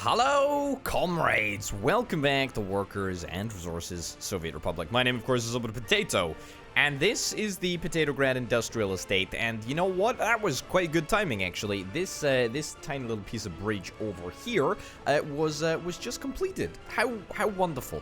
Hello, comrades! Welcome back to Workers and Resources Soviet Republic. My name, of course, is Potato, and this is the Petrograd Industrial Estate. And you know what? That was quite good timing, actually. This tiny little piece of bridge over here was just completed. How wonderful!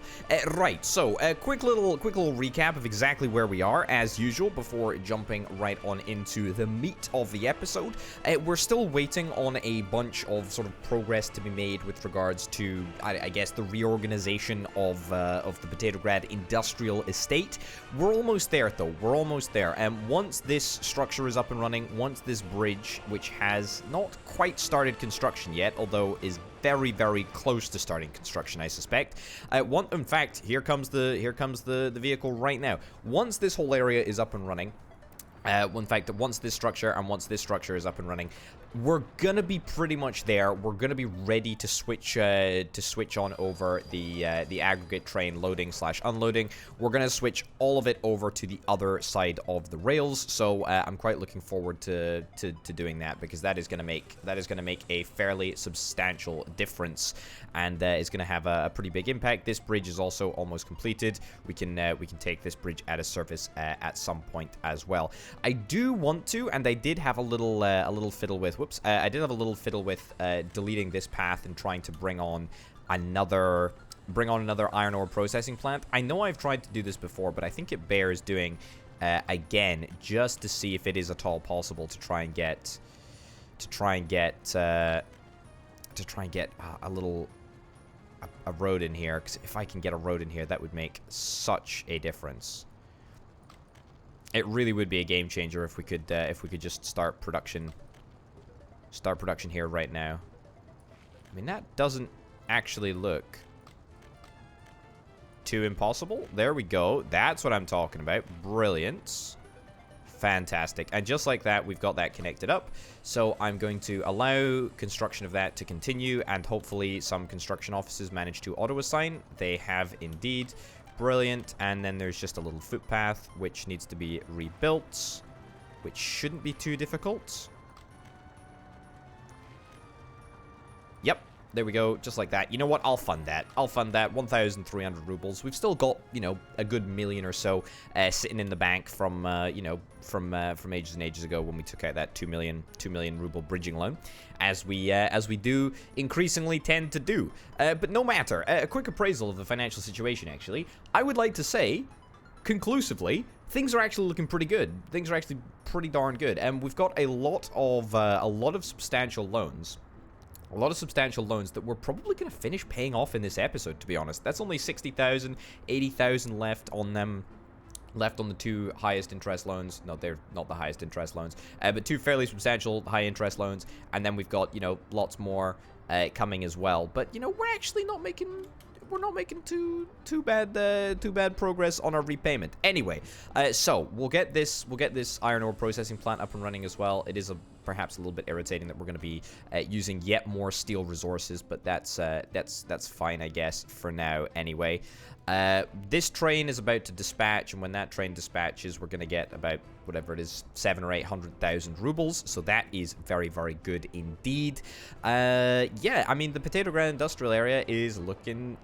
Right. So, quick little recap of exactly where we are, as usual, before jumping right on into the meat of the episode. We're still waiting on a bunch of sort of progress to be made with regards to, I guess, the reorganization of the Petrograd Industrial Estate. We're almost there, though. We're almost there. And once this structure is up and running, once this bridge, which has not quite started construction yet, although is very, very close to starting construction, I suspect. In fact, here comes the vehicle right now. Once this whole area is up and running, in fact, once this structure is up and running, we're gonna be pretty much there. We're gonna be ready to switch on over the aggregate train loading / unloading. We're gonna switch all of it over to the other side of the rails. So I'm quite looking forward to doing that, because that is gonna make a fairly substantial difference, and is gonna have a pretty big impact. This bridge is also almost completed. We can take this bridge out of service at some point as well. I do want to, and I did have a little fiddle with. I did have a little fiddle with deleting this path and trying to bring on another iron ore processing plant. I know I've tried to do this before, but I think it bears doing again, just to see if it is at all possible to try and get a road in here. Because if I can get a road in here, that would make such a difference. It really would be a game changer if we could just start production here right now. I mean, that doesn't actually look too impossible. There we go. That's what I'm talking about. Brilliant. Fantastic. And just like that, we've got that connected up. So I'm going to allow construction of that to continue, and hopefully some construction offices manage to auto-assign. They have indeed. Brilliant. And then there's just a little footpath which needs to be rebuilt, which shouldn't be too difficult. Yep, there we go, just like that. You know what? I'll fund that. 1,300 rubles. We've still got, a good million or so sitting in the bank from, from ages and ages ago when we took out that 2 million ruble bridging loan, as we do increasingly tend to do. But no matter. A quick appraisal of the financial situation, actually. I would like to say, conclusively, things are actually looking pretty good. Things are actually pretty darn good, and we've got a lot of substantial loans. A lot of substantial loans that we're probably going to finish paying off in this episode, to be honest. That's only 60,000, 80,000 left on them. Left on the two highest interest loans. No, they're not the highest interest loans. But two fairly substantial high interest loans. And then we've got, lots more coming as well. But, we're actually not making... We're not making too bad progress on our repayment. Anyway, so we'll get this iron ore processing plant up and running as well. It is perhaps a little bit irritating that we're going to be using yet more steel resources, but that's fine, I guess, for now. Anyway, this train is about to dispatch, and when that train dispatches, we're going to get about whatever it is, 700,000 or 800,000 rubles. So that is very, very good indeed. Yeah, I mean, the Petrograd industrial area is looking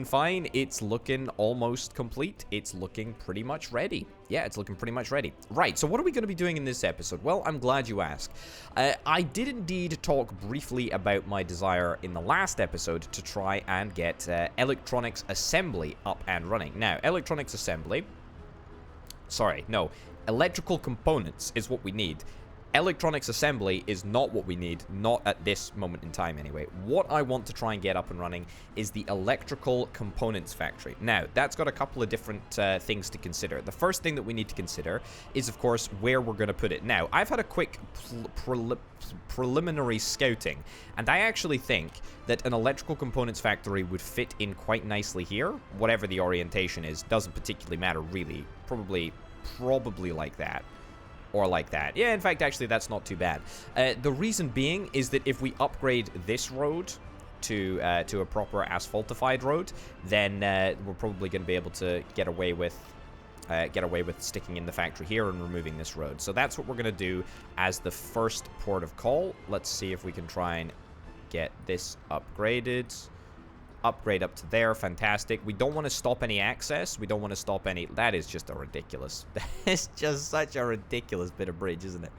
fine. It's looking almost complete. It's looking pretty much ready. Yeah, it's looking pretty much ready. Right, so what are we going to be doing in this episode? Well, I'm glad you asked. I did indeed talk briefly about my desire in the last episode to try and get electronics assembly up and running. Now, electronics assembly... Sorry, no. Electrical components is what we need. Electronics assembly is not what we need, not at this moment in time anyway. What I want to try and get up and running is the electrical components factory. Now, that's got a couple of different things to consider. The first thing that we need to consider is, of course, where we're going to put it. Now, I've had a quick preliminary scouting, and I actually think that an electrical components factory would fit in quite nicely here. Whatever the orientation is, doesn't particularly matter, really. Probably like that. Or like that. Yeah, in fact, actually, that's not too bad. The reason being is that if we upgrade this road to a proper asphaltified road, then we're probably going to be able to get away with sticking in the factory here and removing this road. So that's what we're going to do as the first port of call. Let's see if we can try and get this upgraded. Upgrade up to there. Fantastic. We don't want to stop any access. We don't want to stop any... That is just a ridiculous... That is just such a ridiculous bit of bridge, isn't it?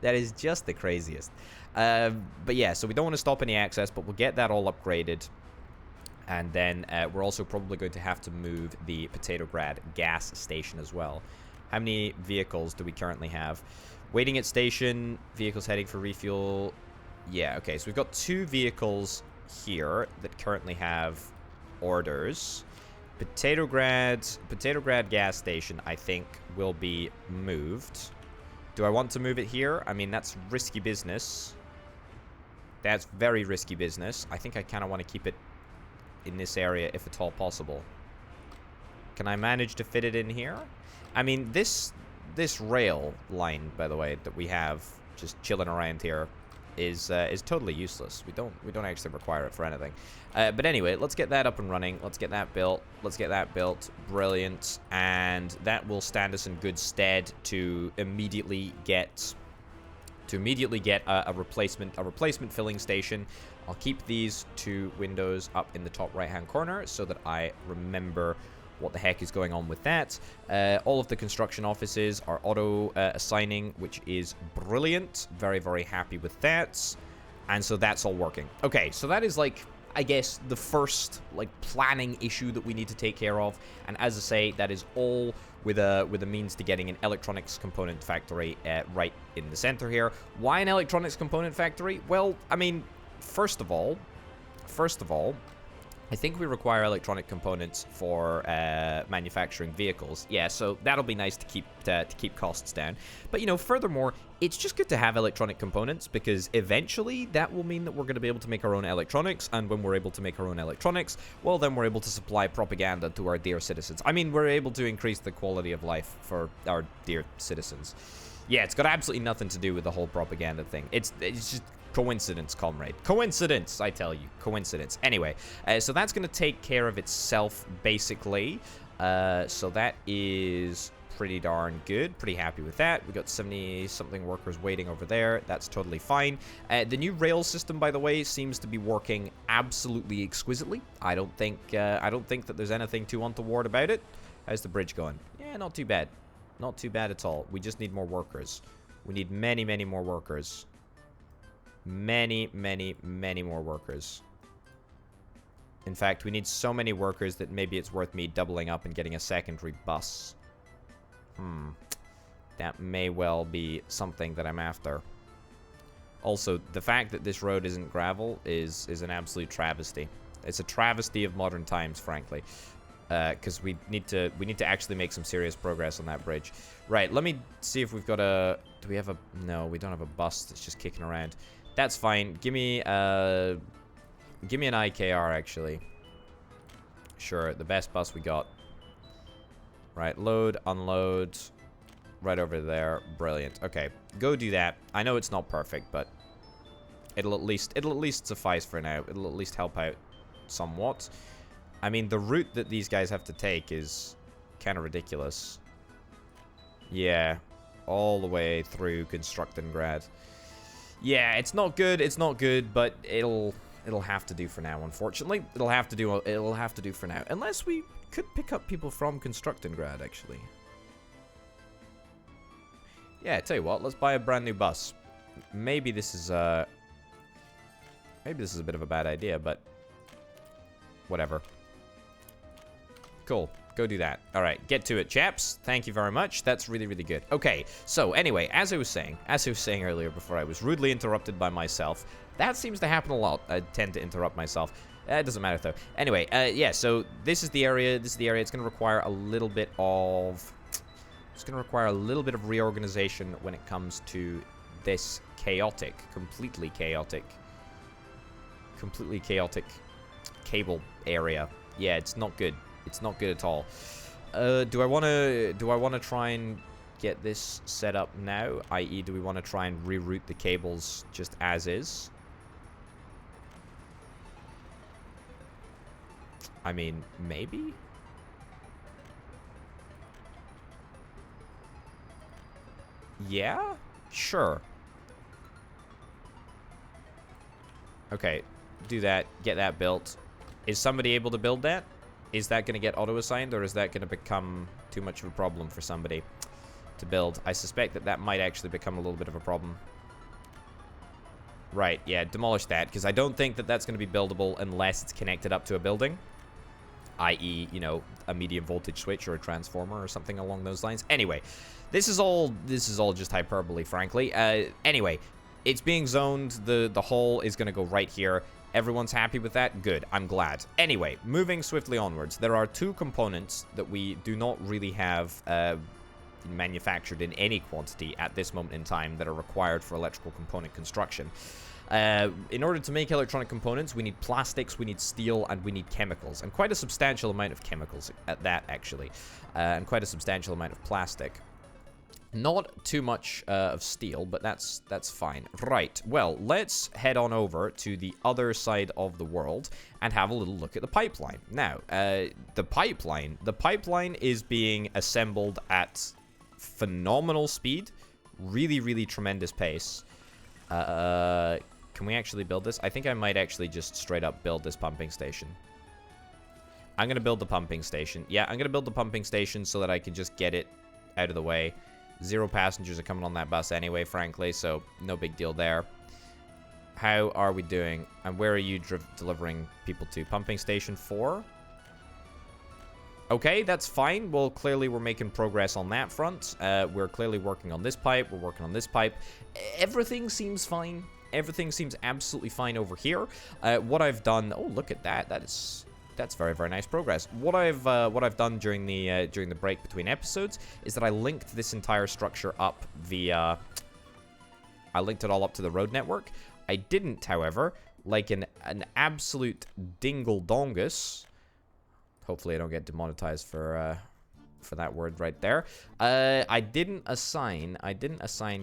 That is just the craziest. But yeah, so we don't want to stop any access, but we'll get that all upgraded. And then we're also probably going to have to move the Potatograd gas station as well. How many vehicles do we currently have? Waiting at station. Vehicles heading for refuel. Yeah, okay. So we've got 2 vehicles here that currently have orders. Potatograd gas station, I think, will be moved. Do I want to move it here? I mean, that's risky business. That's very risky business. I think I kind of want to keep it in this area if at all possible. Can I manage to fit it in here? I mean, this rail line, by the way, that we have just chilling around here is totally useless. We don't actually require it for anything. But anyway, let's get that up and running. Let's get that built. Let's get that built. Brilliant. And that will stand us in good stead to immediately get a replacement filling station. I'll keep these 2 windows up in the top right-hand corner so that I remember what the heck is going on with that. All of the construction offices are auto assigning, which is brilliant. Very, very happy with that. And so that's all working. Okay, so that is like, I guess, the first like planning issue that we need to take care of. And as I say, that is all with a means to getting an electronics component factory right in the center here. Why an electronics component factory? Well, I mean, first of all, I think we require electronic components for manufacturing vehicles. Yeah, so that'll be nice to keep costs down. But, you know, furthermore, it's just good to have electronic components because eventually that will mean that we're going to be able to make our own electronics. And when we're able to make our own electronics, well, then we're able to supply propaganda to our dear citizens. I mean, we're able to increase the quality of life for our dear citizens. Yeah, it's got absolutely nothing to do with the whole propaganda thing. It's just... coincidence, comrade. Coincidence, I tell you. Coincidence. Anyway, so that's going to take care of itself, basically. So that is pretty darn good. Pretty happy with that. We got 70-something workers waiting over there. That's totally fine. The new rail system, by the way, seems to be working absolutely exquisitely. I don't think that there's anything too untoward about it. How's the bridge going? Yeah, not too bad. Not too bad at all. We just need more workers. We need many, many more workers. Many, many, many more workers. In fact, we need so many workers that maybe it's worth me doubling up and getting a secondary bus. That may well be something that I'm after. Also, the fact that this road isn't gravel is an absolute travesty. It's a travesty of modern times, frankly. Because we need to actually make some serious progress on that bridge. Right, let me see if we've got a... Do we have a... No, we don't have a bus that's just kicking around. That's fine. Give me an IKR, actually. Sure, the best bus we got. Right, load, unload. Right over there. Brilliant. Okay, go do that. I know it's not perfect, but it'll at least suffice for now. It'll at least help out somewhat. I mean, the route that these guys have to take is kind of ridiculous. Yeah, all the way through Constructengrad. Yeah, it's not good, but it'll have to do for now, unfortunately. It'll have to do for now. Unless we could pick up people from Constructengrad, actually. Yeah, I tell you what, let's buy a brand new bus. Maybe this is a bit of a bad idea, but whatever. Cool. Go do that. All right, get to it, chaps. Thank you very much. That's really, really good. Okay, so anyway, as I was saying earlier before I was rudely interrupted by myself, that seems to happen a lot. I tend to interrupt myself. It doesn't matter, though. Anyway, yeah, so this is the area. It's going to require a little bit of... It's going to require a little bit of reorganization when it comes to this completely chaotic cable area. Yeah, it's not good. It's not good at all. Do I want to try and get this set up now? I.e., do we want to try and reroute the cables just as is? I mean, maybe? Yeah? Sure. Okay. Do that. Get that built. Is somebody able to build that? Is that going to get auto-assigned, or is that going to become too much of a problem for somebody to build? I suspect that that might actually become a little bit of a problem. Right, yeah, demolish that, because I don't think that that's going to be buildable unless it's connected up to a building. I.e., you know, a medium voltage switch or a transformer or something along those lines. Anyway, this is all just hyperbole, frankly. Anyway, it's being zoned. The hole is going to go right here. Everyone's happy with that? Good. I'm glad. Anyway, moving swiftly onwards. There are two components that we do not really have manufactured in any quantity at this moment in time that are required for electrical component construction. In order to make electronic components, we need plastics, we need steel, and we need chemicals. And quite a substantial amount of chemicals at that, actually. And quite a substantial amount of plastic. Not too much of steel, but that's fine. Right, well, let's head on over to the other side of the world and have a little look at the pipeline. Now, the pipeline is being assembled at phenomenal speed. Really, really tremendous pace. Can we actually build this? I think I might actually just straight up build this pumping station. I'm going to build the pumping station. Yeah, I'm going to build the pumping station so that I can just get it out of the way. 0 passengers are coming on that bus anyway, frankly, so no big deal there. How are we doing? And where are you delivering people to? Pumping station 4? Okay, that's fine. Well, clearly we're making progress on that front. We're clearly working on this pipe. We're working on this pipe. Everything seems fine. Everything seems absolutely fine over here. What I've done... Oh, look at that. That's very, very nice progress. What I've done during the break between episodes is that I linked this entire structure up via... I linked it all up to the road network. I didn't, however, like an absolute dingle-dongus... Hopefully I don't get demonetized for that word right there. I didn't assign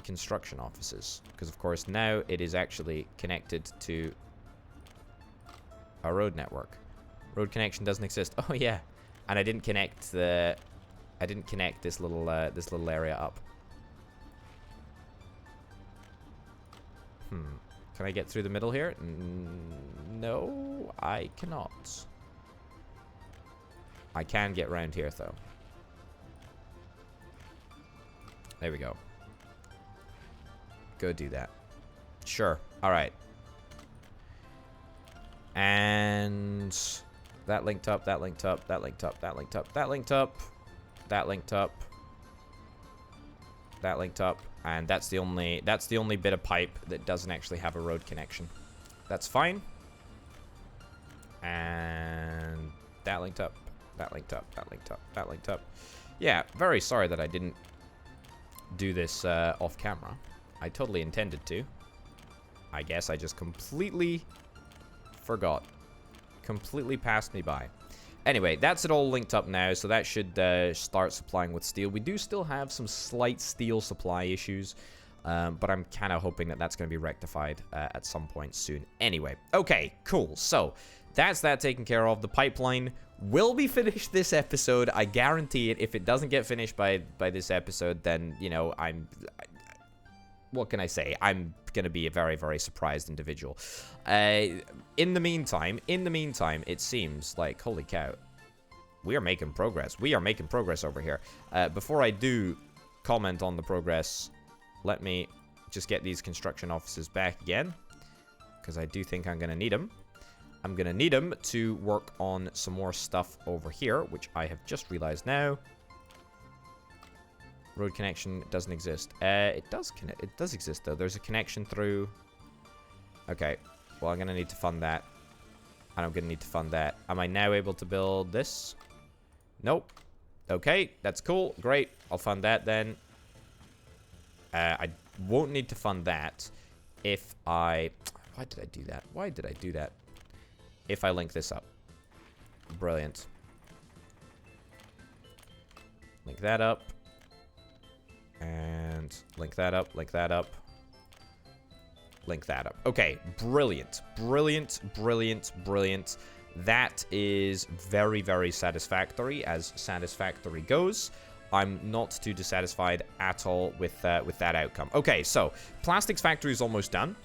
construction offices because of course now it is actually connected to a road network. Road connection doesn't exist. Oh yeah, and I didn't connect this little area up. Can I get through the middle here? No, I cannot. I can get around here, though. There we go. Go do that. Sure. All right. And that linked up, that linked up, that linked up, that linked up, that linked up, that linked up, that linked up, and that's the only bit of pipe that doesn't actually have a road connection. That's fine. And that linked up. That linked up, that linked up, that linked up. Yeah, very sorry that I didn't do this off camera. I totally intended to. I guess I just completely forgot. Completely passed me by. Anyway, that's it all linked up now, so that should start supplying with steel. We do still have some slight steel supply issues, but I'm kind of hoping that that's going to be rectified at some point soon. Anyway, okay, cool. So, that's that taken care of. The pipeline will be finished this episode. I guarantee it. If it doesn't get finished by this episode, then, you know, what can I say? I'm going to be a very, very surprised individual. In the meantime, it seems like, holy cow, we are making progress. We are making progress over here. Before I do comment on the progress, let me just get these construction offices back again, because I do think I'm going to need them. I'm going to need them to work on some more stuff over here, which I have just realized now. Road connection doesn't exist. It does exist, though. There's a connection through... Okay. Well, I'm going to need to fund that. And I'm going to need to fund that. Am I now able to build this? Nope. Okay. That's cool. Great. I'll fund that then. I won't need to fund that if I... Why did I do that? Why did I do that? If I link this up. Brilliant. Link that up. And link that up, link that up. Link that up. Okay, brilliant. Brilliant, brilliant, brilliant. That is very, very satisfactory, as satisfactory goes. I'm not too dissatisfied at all with that outcome. Okay, so, plastics factory is almost done.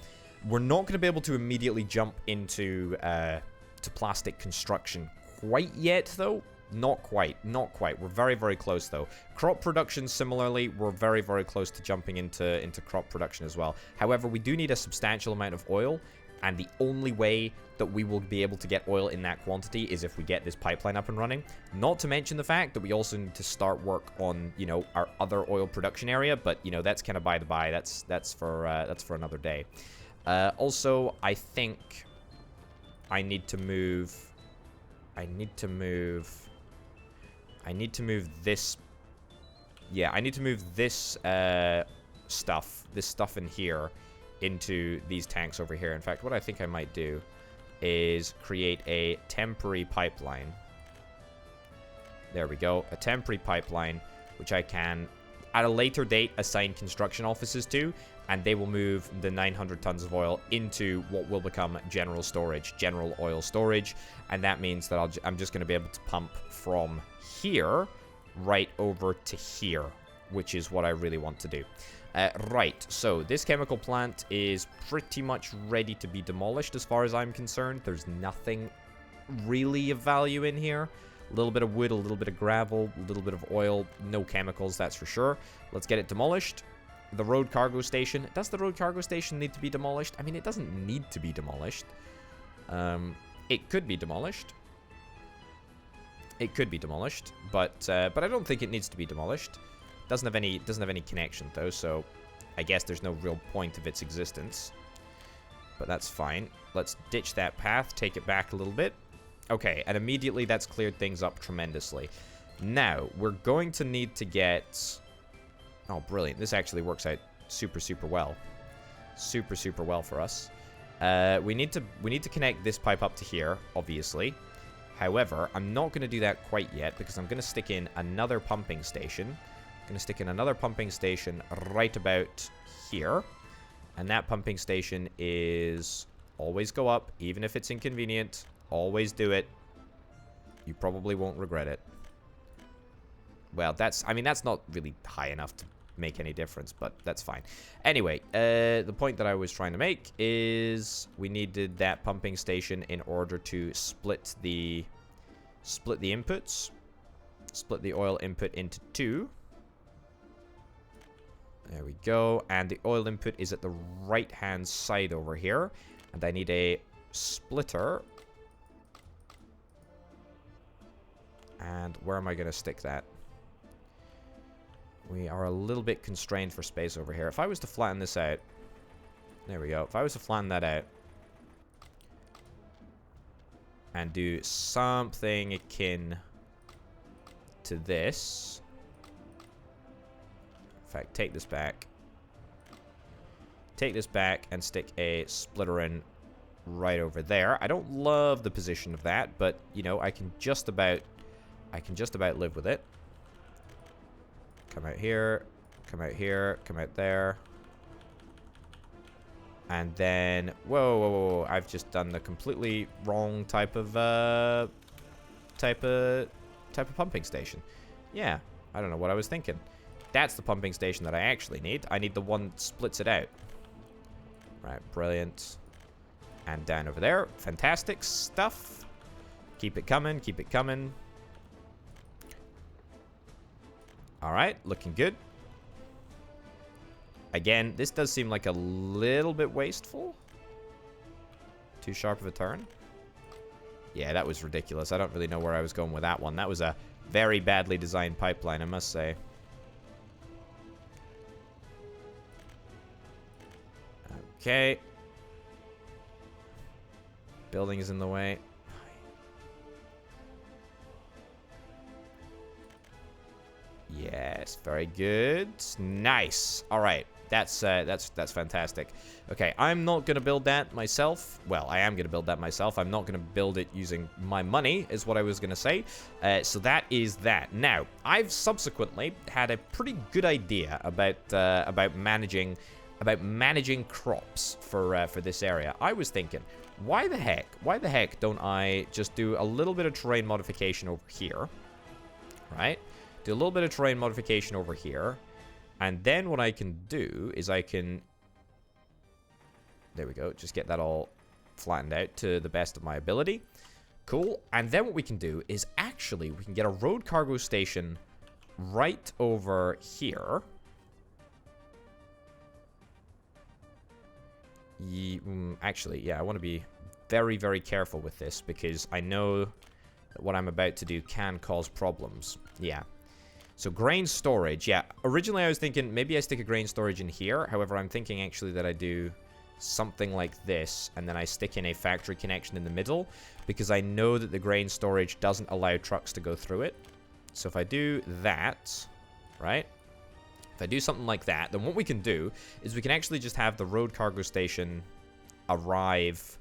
We're not going to be able to immediately jump into to plastic construction quite yet, though. Not quite. Not quite. We're very, very close, though. Crop production, similarly, we're very, very close to jumping into crop production as well. However, we do need a substantial amount of oil, and the only way that we will be able to get oil in that quantity is if we get this pipeline up and running. Not to mention the fact that we also need to start work on, you know, our other oil production area, but, you know, that's kind of by the by. That's for another day. Also, I think I need to move this. Yeah, I need to move this stuff in here into these tanks over here. In fact, what I think I might do is create a temporary pipeline. There we go. A temporary pipeline, which I can, at a later date, assign construction offices to, and they will move the 900 tons of oil into what will become general storage, general oil storage, and that means that I'm just going to be able to pump from here right over to here, which is what I really want to do. Right, so this chemical plant is pretty much ready to be demolished as far as I'm concerned. There's nothing really of value in here. A little bit of wood, a little bit of gravel, a little bit of oil, no chemicals, that's for sure. Let's get it demolished. The road cargo station. Does the road cargo station need to be demolished? I mean, it doesn't need to be demolished. It could be demolished. It could be demolished, but I don't think it needs to be demolished. Doesn't have any connection though, so I guess there's no real point of its existence. But that's fine. Let's ditch that path, take it back a little bit. Okay, and immediately that's cleared things up tremendously. Now, we're going to need to get... Oh, brilliant. This actually works out super, super well. Super, super well for us. We need to connect this pipe up to here, obviously. However, I'm not going to do that quite yet because I'm going to stick in another pumping station. I'm going to stick in another pumping station right about here. And that pumping station is always go up, even if it's inconvenient. Always do it. You probably won't regret it. Well, I mean, that's not really high enough to make any difference, but that's fine. Anyway, the point that I was trying to make is we needed that pumping station in order to split the inputs. Split the oil input into two. There we go. And the oil input is at the right-hand side over here. And I need a splitter. And where am I going to stick that? We are a little bit constrained for space over here. If I was to flatten this out... There we go. If I was to flatten that out... and do something akin to this... In fact, take this back. Take this back and stick a splitter in right over there. I don't love the position of that, but, you know, I can just about live with it. Come out here, come out here, come out there. And then, whoa, I've just done the completely wrong type of pumping station. Yeah, I don't know what I was thinking. That's the pumping station that I actually need. I need the one that splits it out. Right, brilliant. And down over there. Fantastic stuff. Keep it coming, keep it coming. Alright, looking good. Again, this does seem like a little bit wasteful. Too sharp of a turn. Yeah, that was ridiculous. I don't really know where I was going with that one. That was a very badly designed pipeline, I must say. Okay. Building is in the way. Yes, very good. Nice. All right. That's fantastic. Okay, I'm not going to build that myself. Well, I am going to build that myself. I'm not going to build it using my money, is what I was going to say. So that is that. Now, I've subsequently had a pretty good idea about managing crops for this area. I was thinking, why the heck don't I just do a little bit of terrain modification over here, right? Do a little bit of terrain modification over here, and then what I can do is I can There we go. Just get that all flattened out to the best of my ability. Cool. And then what we can do is actually we can get a road cargo station right over here. Actually, yeah, I want to be very, very careful with this because I know that what I'm about to do can cause problems. Yeah. So grain storage. Yeah, originally I was thinking maybe I stick a grain storage in here. However, I'm thinking actually that I do something like this and then I stick in a factory connection in the middle because I know that the grain storage doesn't allow trucks to go through it. So if I do that, right? If I do something like that, then what we can do is we can actually just have the road cargo station arrive,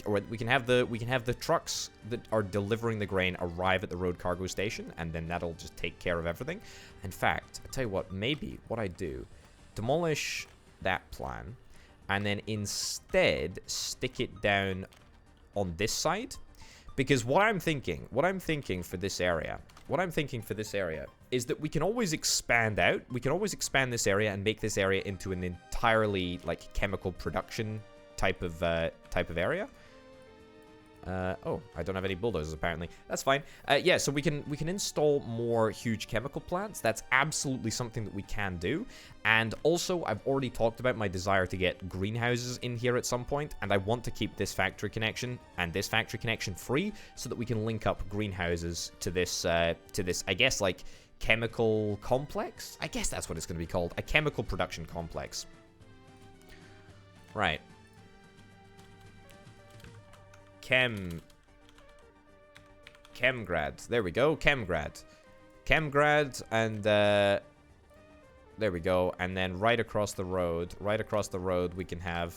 or we can have the trucks that are delivering the grain arrive at the road cargo station, and then that'll just take care of everything. In fact, I tell you what, maybe what I do, demolish that plan, and then instead stick it down on this side, because what I'm thinking for this area is that we can always expand out. We can always expand this area and make this area into an entirely like chemical production type of area. Oh, I don't have any bulldozers apparently. That's fine. Yeah, so we can install more huge chemical plants. That's absolutely something that we can do. And also, I've already talked about my desire to get greenhouses in here at some point, and I want to keep this factory connection and this factory connection free so that we can link up greenhouses to this I guess like chemical complex. I guess that's what it's going to be called, a chemical production complex. Right. Chemgrad. There we go. Chemgrad, and there we go. And then right across the road, we can have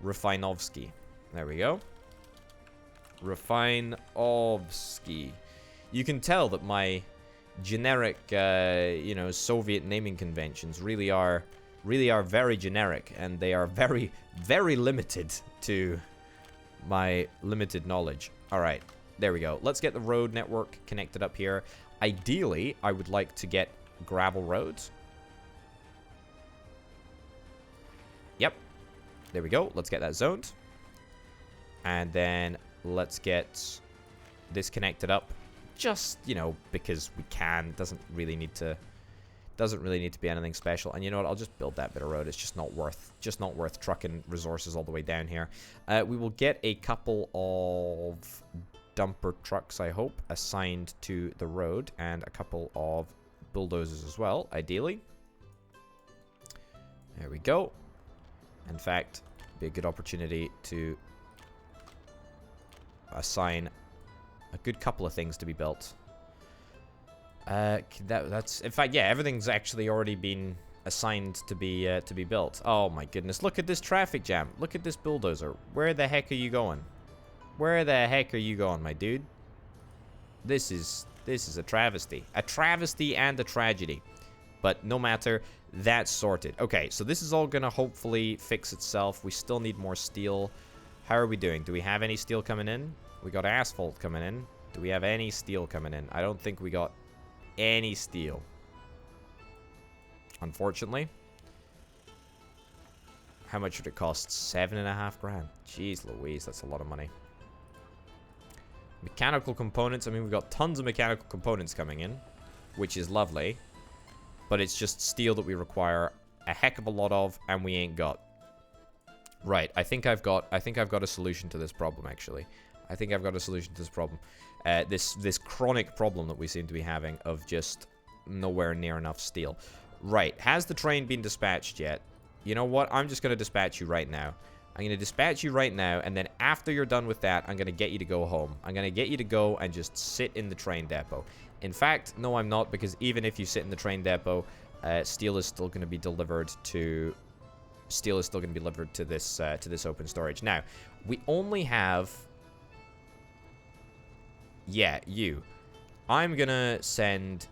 Refinovsky. There we go. Refinovsky. You can tell that my generic, you know, Soviet naming conventions really are very generic, and they are very, very limited to my limited knowledge. All right, there we go. Let's get the road network connected up here. Ideally, I would like to get gravel roads. Yep, there we go. Let's get that zoned, and then let's get this connected up. Just, you know, because we can. Doesn't really need to be anything special. And you know what? I'll just build that bit of road. It's just not worth trucking resources all the way down here. We will get a couple of dumper trucks, I hope, assigned to the road, and a couple of bulldozers as well, ideally. There we go. In fact, be a good opportunity to assign a good couple of things to be built. That's in fact, yeah, everything's actually already been assigned to be built. Oh my goodness, look at this traffic jam. Look at this bulldozer. Where the heck are you going? Where the heck are you going, my dude? This is a travesty. A travesty and a tragedy. But no matter, that's sorted. Okay, so this is all gonna hopefully fix itself. We still need more steel. How are we doing? Do we have any steel coming in? We got asphalt coming in. Do we have any steel coming in? I don't think we got any steel, unfortunately. How much would it cost? 7.5 grand. Jeez Louise, that's a lot of money. Mechanical components. I mean, we've got tons of mechanical components coming in, which is lovely, but it's just steel that we require a heck of a lot of, and we ain't got. Right, I think I've got a solution to this problem, actually. I think I've got a solution to this problem. This chronic problem that we seem to be having of just nowhere near enough steel. Right, has the train been dispatched yet? You know what? I'm just going to dispatch you right now. I'm going to dispatch you right now, and then after you're done with that, I'm going to get you to go home. I'm going to get you to go and just sit in the train depot. In fact, no, I'm not, because even if you sit in the train depot, steel is still going to be delivered to this open storage. Now, we only have. Yeah, you. I'm gonna send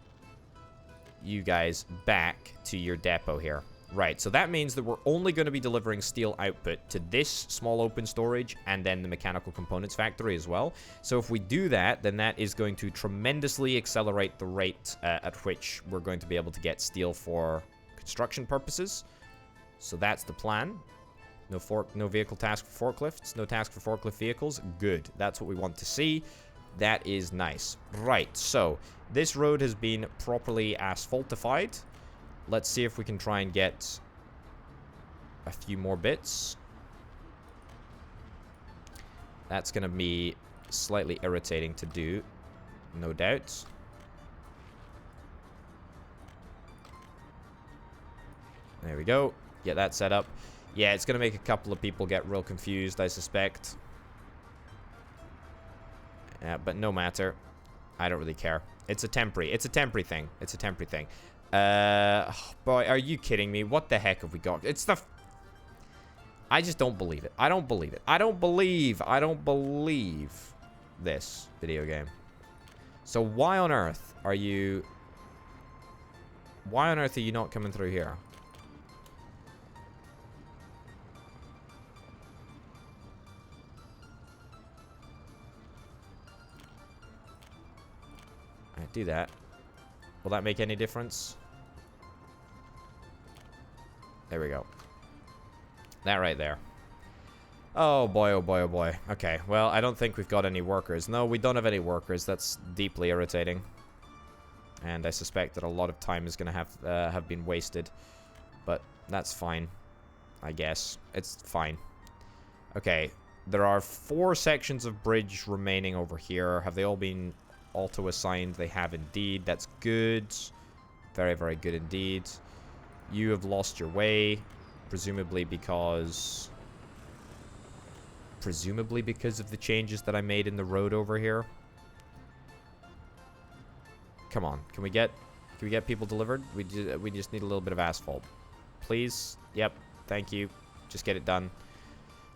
you guys back to your depot here. Right, so that means that we're only going to be delivering steel output to this small open storage and then the mechanical components factory as well. So if we do that, then that is going to tremendously accelerate the rate at which we're going to be able to get steel for construction purposes. So that's the plan. No vehicle task for forklifts. No task for forklift vehicles. Good. That's what we want to see. That is nice. Right, so this road has been properly asphaltified. Let's see if we can try and get a few more bits. That's going to be slightly irritating to do, no doubt. There we go. Get that set up. Yeah, it's going to make a couple of people get real confused, I suspect. But no matter. I don't really care. It's a temporary thing. It's a temporary thing. Oh boy, are you kidding me? What the heck have we got? It's the... I just don't believe it. I don't believe it. I don't believe this video game. So why on earth are you... Why on earth are you not coming through here? Alright, do that. Will that make any difference? There we go. That right there. Oh boy, oh boy, oh boy. Okay, well, I don't think we've got any workers. No, we don't have any workers. That's deeply irritating. And I suspect that a lot of time is going to have been wasted. But that's fine, I guess. It's fine. Okay, there are 4 sections of bridge remaining over here. Have they all been auto-assigned? They have indeed. That's good. Very, very good indeed. You have lost your way. Presumably because of the changes that I made in the road over here. Come on, can we get people delivered? We just need a little bit of asphalt, please. Yep, thank you. Just get it done.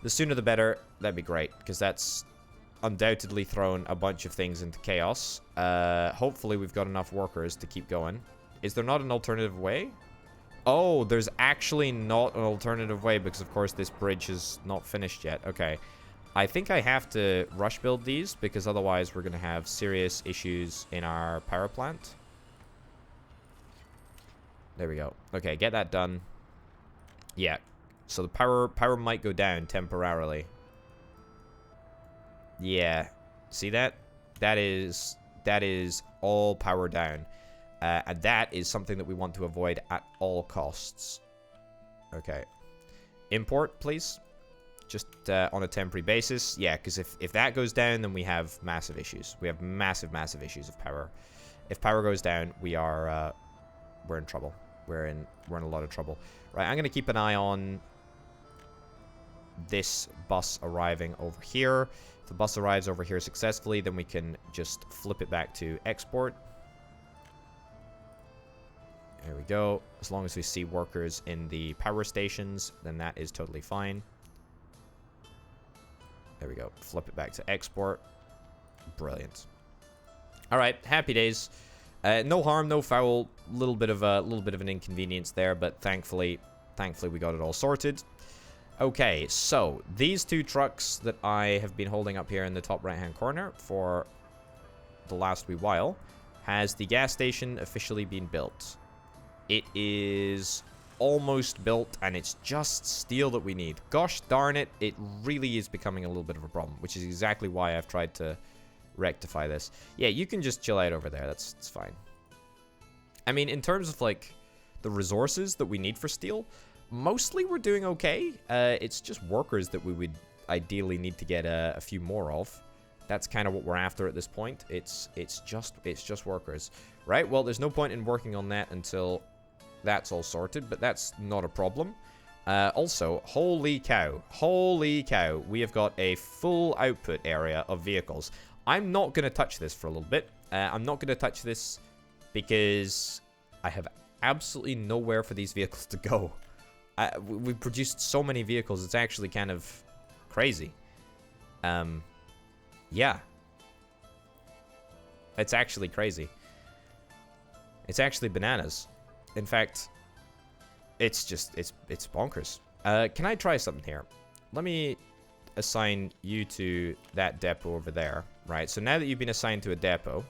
The sooner the better. That'd be great, because that's undoubtedly thrown a bunch of things into chaos. Hopefully we've got enough workers to keep going. Is there not an alternative way? Oh, there's actually not an alternative way because, of course, this bridge is not finished yet. Okay. I think I have to rush build these because otherwise we're going to have serious issues in our power plant. There we go. Okay, get that done. Yeah. So the power might go down temporarily. Yeah. See that? That is all power down. And that is something that we want to avoid at all costs. Okay. Import, please. Just on a temporary basis. Yeah, because if that goes down, then we have massive issues. We have massive, massive issues of power. If power goes down, we're in trouble. We're in a lot of trouble. Right, I'm going to keep an eye on this bus arriving over here. If the bus arrives over here successfully, then we can just flip it back to export. There we go. As long as we see workers in the power stations, then that is totally fine. There we go. Flip it back to export. Brilliant. All right, happy days. No harm, no foul. Little bit of an inconvenience there, but thankfully we got it all sorted. Okay, so these 2 trucks that I have been holding up here in the top right-hand corner for the last wee while, has the gas station officially been built? It is almost built, and it's just steel that we need. Gosh darn it, it really is becoming a little bit of a problem, which is exactly why I've tried to rectify this. Yeah, you can just chill out over there. It's fine. I mean, in terms of, like, the resources that we need for steel, mostly we're doing okay. It's just workers that we would ideally need to get a few more of. That's kind of what we're after at this point. It's just workers. Right? Well, there's no point in working on that until that's all sorted, but that's not a problem. Also, holy cow, we have got a full output area of vehicles. I'm not going to touch this for a little bit. I'm not going to touch this because I have absolutely nowhere for these vehicles to go. We've produced so many vehicles, it's actually kind of crazy. Yeah. It's actually crazy. It's actually bananas. In fact, it's bonkers. Can I try something here? Let me assign you to that depot over there. Right, so now that you've been assigned to a depot,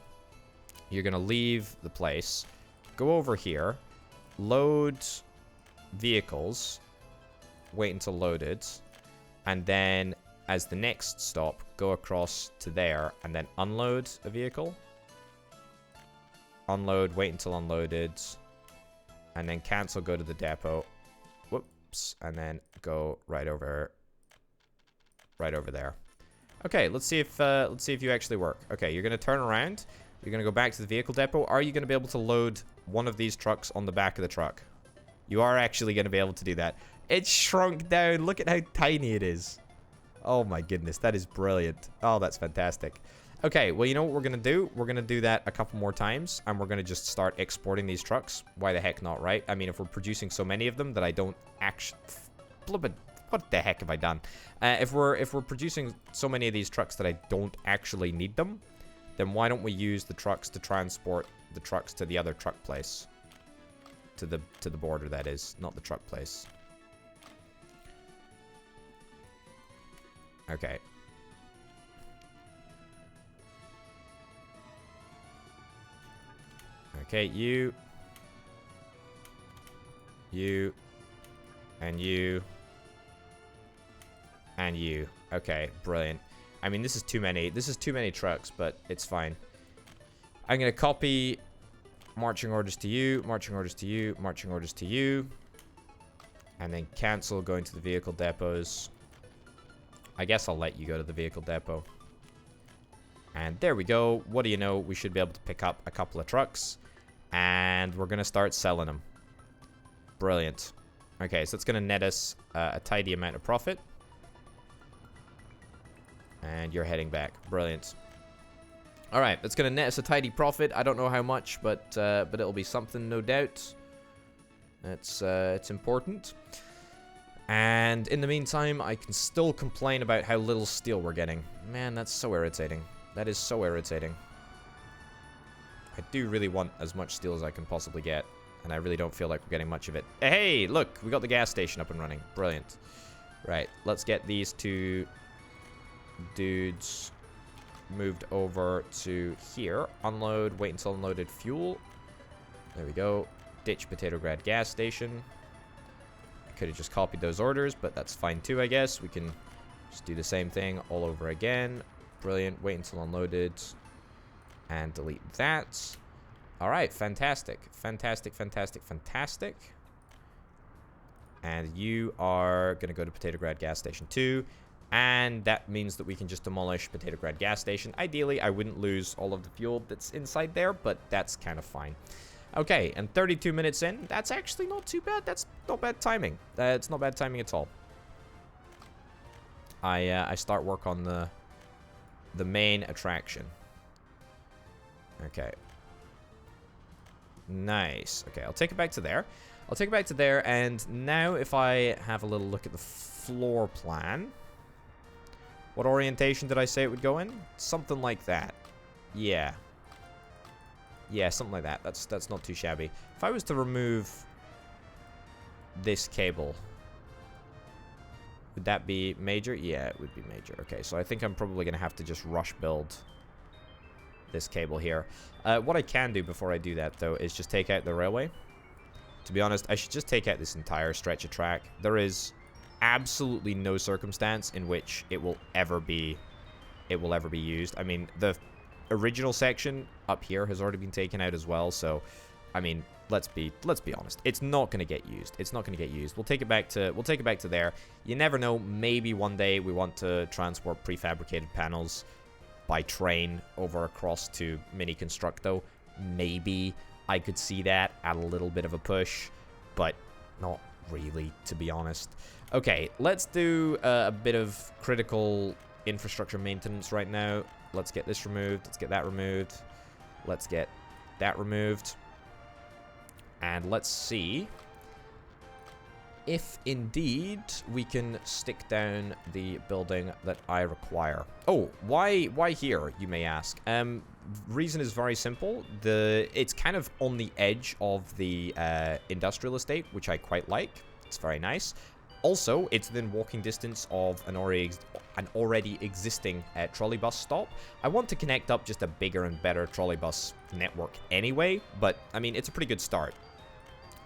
you're going to leave the place, go over here, load vehicles, wait until loaded, and then as the next stop, go across to there, and then unload a vehicle. Unload, wait until unloaded, and then cancel, go to the depot. Whoops, and then go right over there. Okay, let's see if you actually work. Okay, you're gonna turn around. You're gonna go back to the vehicle depot. Are you gonna be able to load one of these trucks on the back of the truck? You are actually gonna be able to do that. It's shrunk down. Look at how tiny it is. Oh my goodness, that is brilliant. Oh, that's fantastic. Okay, well, you know what we're gonna do? We're gonna do that a couple more times, and we're gonna just start exporting these trucks. Why the heck not, right? I mean, if we're producing so many of them that I don't actually... What the heck have I done? If we're producing so many of these trucks that I don't actually need them, then why don't we use the trucks to transport the trucks to the other truck place? To the border, that is, not the truck place. Okay. Okay, you, and you, and you. Okay, brilliant. I mean, this is too many. This is too many trucks, but it's fine. I'm going to copy marching orders to you, marching orders to you, marching orders to you, and then cancel going to the vehicle depots. I guess I'll let you go to the vehicle depot. And there we go. What do you know? We should be able to pick up a couple of trucks. And we're going to start selling them. Brilliant. Okay, so it's going to net us a tidy amount of profit. And you're heading back. Brilliant. All right, that's going to net us a tidy profit. I don't know how much, but it'll be something, no doubt. It's important. And in the meantime, I can still complain about how little steel we're getting. Man, that's so irritating. That is so irritating. I do really want as much steel as I can possibly get, and I really don't feel like we're getting much of it. Hey, look, we got the gas station up and running. Brilliant. Right, let's get these two dudes moved over to here. Unload, wait until unloaded fuel. There we go. Ditch Potatograd gas station. I could have just copied those orders, but that's fine too, I guess. We can just do the same thing all over again. Brilliant. Wait until unloaded. And delete that. Alright, fantastic. Fantastic, fantastic, fantastic. And you are going to go to Potatograd gas station 2. And that means that we can just demolish Potatograd gas station. Ideally, I wouldn't lose all of the fuel that's inside there, but that's kind of fine. Okay, and 32 minutes in, that's actually not too bad. That's not bad timing. It's not bad timing at all. I start work on the main attraction. Okay. Nice. Okay, I'll take it back to there. I'll take it back to there, and now if I have a little look at the floor plan... What orientation did I say it would go in? Something like that. Yeah. Yeah, something like that. That's not too shabby. If I was to remove this cable, would that be major? Yeah, it would be major. Okay, so I think I'm probably going to have to just rush build this cable here. What I can do before I do that, though, is just take out the railway. To be honest, I should just take out this entire stretch of track. There is absolutely no circumstance in which it will ever be used. I mean, the original section up here has already been taken out as well, so I mean, let's be honest. It's not going to get used. It's not going to get used. We'll take it back to there. You never know, maybe one day we want to transport prefabricated panels by train over across to Mini Constructo. Maybe I could see that at a little bit of a push, but not really, to be honest. Okay, let's do a bit of critical infrastructure maintenance right now. Let's get this removed. Let's get that removed. Let's get that removed. And let's see if indeed we can stick down the building that I require. Oh, why here, you may ask? Reason is very simple. It's kind of on the edge of the industrial estate, which I quite like. It's very nice. Also, it's within walking distance of an already existing trolleybus stop. I want to connect up just a bigger and better trolleybus network anyway, but I mean, it's a pretty good start.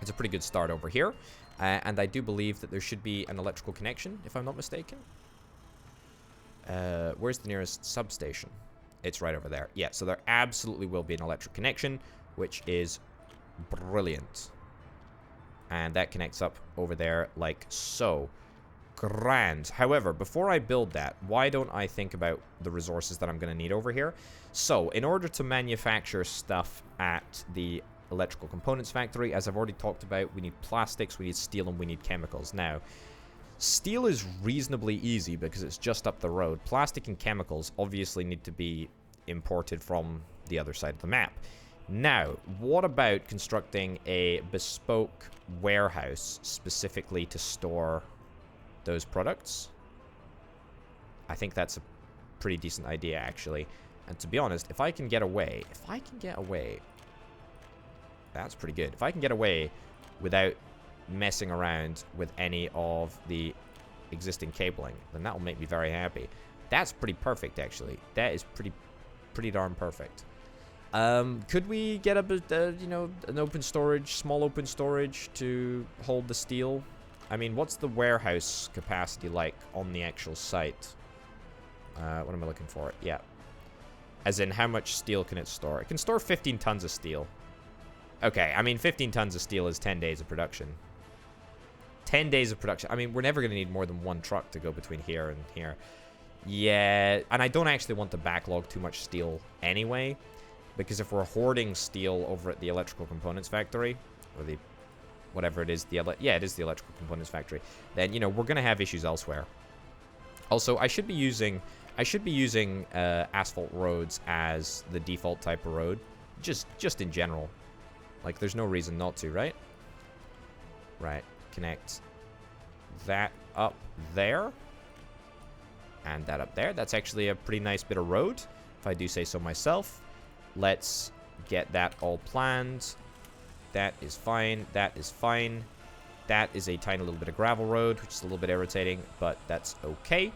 It's a pretty good start over here. And I do believe that there should be an electrical connection, if I'm not mistaken. Where's the nearest substation? It's right over there. Yeah, so there absolutely will be an electric connection, which is brilliant. And that connects up over there like so. Grand. However, before I build that, why don't I think about the resources that I'm going to need over here? So, in order to manufacture stuff at the electrical components factory, as I've already talked about, we need plastics, we need steel, and we need chemicals. Now, steel is reasonably easy because it's just up the road. Plastic and chemicals obviously need to be imported from the other side of the map. Now, what about constructing a bespoke warehouse specifically to store those products? I think that's a pretty decent idea, actually. And to be honest, if I can get away, that's pretty good. If I can get away without messing around with any of the existing cabling, then that will make me very happy. That's pretty perfect, actually. That is pretty darn perfect. Could we get you know, an open storage, small open storage to hold the steel? I mean, what's the warehouse capacity like on the actual site? What am I looking for? Yeah. As in, how much steel can it store? It can store 15 tons of steel. Okay, I mean, 15 tons of steel is 10 days of production. 10 days of production. I mean, we're never going to need more than one truck to go between here and here. Yeah, and I don't actually want to backlog too much steel anyway, because if we're hoarding steel over at the electrical components factory, or the whatever it is, yeah, it is the electrical components factory, then, you know, we're going to have issues elsewhere. Also, I should be using asphalt roads as the default type of road, just in general. Like, there's no reason not to, right? Right, connect that up there. And that up there. That's actually a pretty nice bit of road, if I do say so myself. Let's get that all planned. That is fine. That is fine. That is a tiny little bit of gravel road, which is a little bit irritating, but that's okay.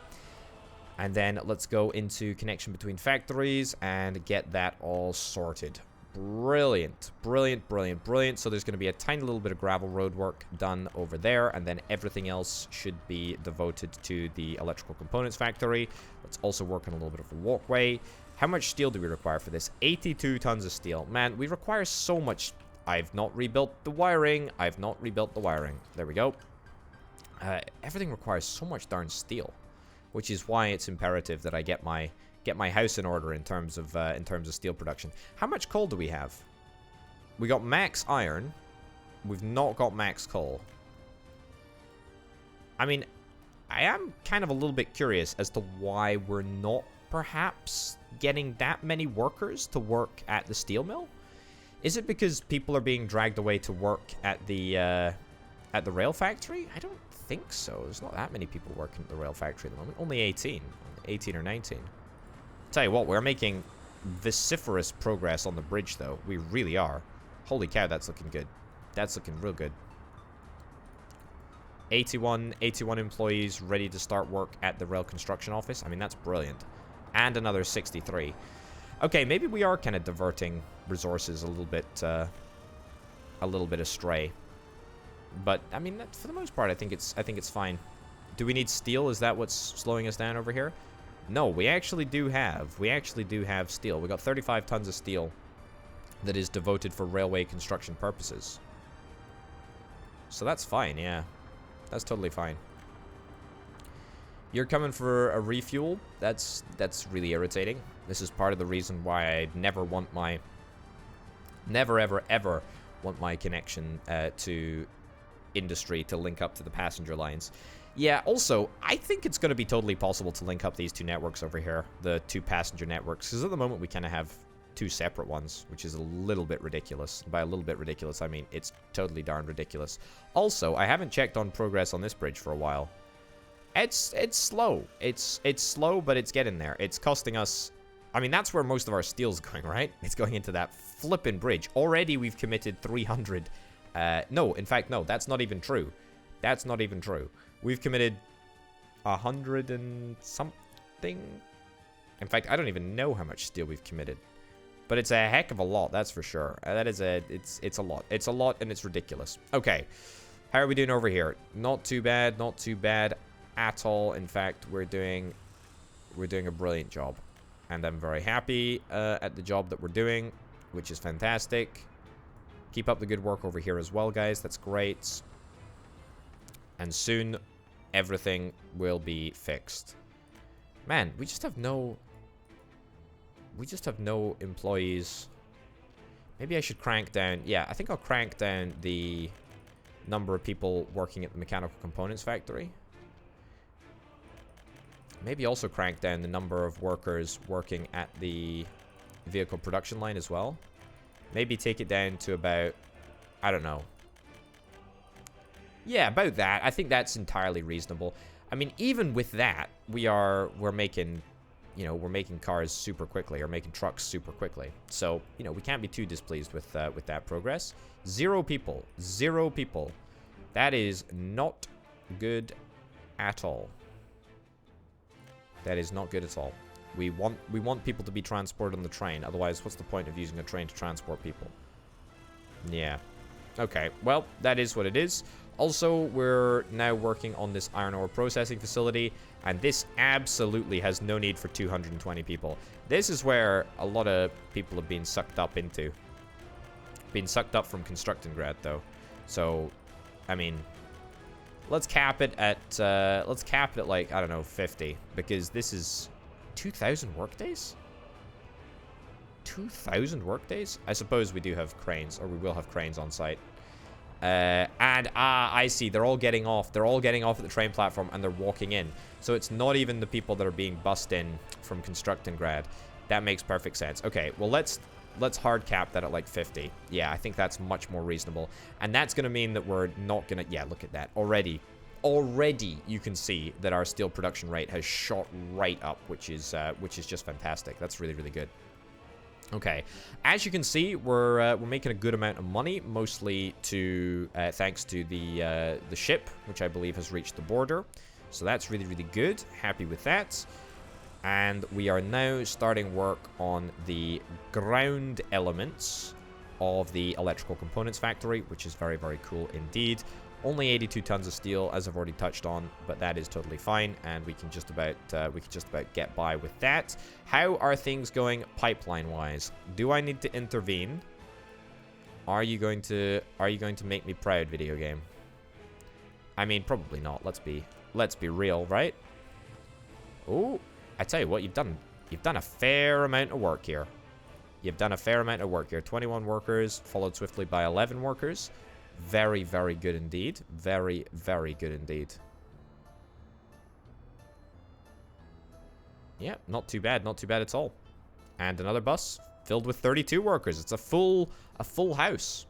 And then let's go into connection between factories and get that all sorted. Brilliant. Brilliant, brilliant, brilliant. So there's going to be a tiny little bit of gravel road work done over there, and then everything else should be devoted to the electrical components factory. Let's also work on a little bit of a walkway. How much steel do we require for this? 82 tons of steel. Man, we require so much. I've not rebuilt the wiring. I've not rebuilt the wiring. There we go. Everything requires so much darn steel, which is why it's imperative that I get my house in order in terms of steel production. How much coal do we have? We got max iron. We've not got max coal. I mean, I am kind of a little bit curious as to why we're not perhaps getting that many workers to work at the steel mill. Is it because people are being dragged away to work at the rail factory? I don't think so. There's not that many people working at the rail factory at the moment. Only 18 or 19. Tell you what, we're making vociferous progress on the bridge, though. We really are. Holy cow, that's looking good. That's looking real good. 81 employees ready to start work at the rail construction office. I mean, that's brilliant. And another 63. Okay, maybe we are kind of diverting resources a little bit astray. But I mean, for the most part, I think it's fine. Do we need steel? Is that what's slowing us down over here? No, we actually do have steel. We got 35 tons of steel that is devoted for railway construction purposes. So that's fine, yeah. That's totally fine. You're coming for a refuel? That's really irritating. This is part of the reason why I never ever ever want my connection to industry to link up to the passenger lines. Yeah, also, I think it's going to be totally possible to link up these two networks over here, the two passenger networks, because at the moment we kind of have two separate ones, which is a little bit ridiculous. By a little bit ridiculous, I mean it's totally darn ridiculous. Also, I haven't checked on progress on this bridge for a while. It's slow. It's slow, but it's getting there. It's costing us... I mean, that's where most of our steel's going, right? It's going into that flippin' bridge. Already we've committed 300... no, in fact, no, that's not even true. That's not even true. We've committed 100 and something. In fact, I don't even know how much steel we've committed. But it's a heck of a lot, that's for sure. It's a lot. It's a lot, and it's ridiculous. Okay. How are we doing over here? Not too bad, not too bad at all. In fact, we're doing a brilliant job. And I'm very happy at the job that we're doing, which is fantastic. Keep up the good work over here as well, guys. That's great. And soon, everything will be fixed. Man, we just have no employees. Maybe I should crank down. Yeah, I think I'll crank down the number of people working at the mechanical components factory. Maybe also crank down the number of workers working at the vehicle production line as well. Maybe take it down to about, I don't know. Yeah, about that. I think that's entirely reasonable. I mean, even with that, we're making, you know, we're making cars super quickly, or making trucks super quickly. So, you know, we can't be too displeased with that progress. 0 people. 0 people. That is not good at all. That is not good at all. We want people to be transported on the train. Otherwise, what's the point of using a train to transport people? Yeah. Okay. Well, that is what it is. Also, we're now working on this iron ore processing facility, and this absolutely has no need for 220 people. This is where a lot of people have been sucked up into. Been sucked up from Constructingrad, though. So, I mean, let's cap it at like, I don't know, 50, because this is 2,000 workdays? 2,000 workdays? I suppose we do have cranes, or we will have cranes on site. I see, they're all getting off. They're all getting off at the train platform, and they're walking in. So it's not even the people that are being bussed in from Constructingrad. That makes perfect sense. Okay, well, let's hard cap that at like 50. Yeah, I think that's much more reasonable. And that's going to mean that we're not going to... Yeah, look at that. Already you can see that our steel production rate has shot right up, which is just fantastic. That's really, really good. Okay, as you can see, we're making a good amount of money, mostly to thanks to the ship, which I believe has reached the border. So that's really, really good. Happy with that. And we are now starting work on the ground elements of the electrical components factory, which is very, very cool indeed. Only 82 tons of steel, as I've already touched on, but that is totally fine, and we can just about get by with that. How are things going pipeline-wise? Do I need to intervene? Are you going to make me proud, video game? I mean, probably not. Let's be real, right? Oh, I tell you what, you've done a fair amount of work here. You've done a fair amount of work here. 21 workers, followed swiftly by 11 workers. Very, very good indeed. Very, very good indeed. Yeah, not too bad. Not too bad at all. And another bus filled with 32 workers. It's a full house.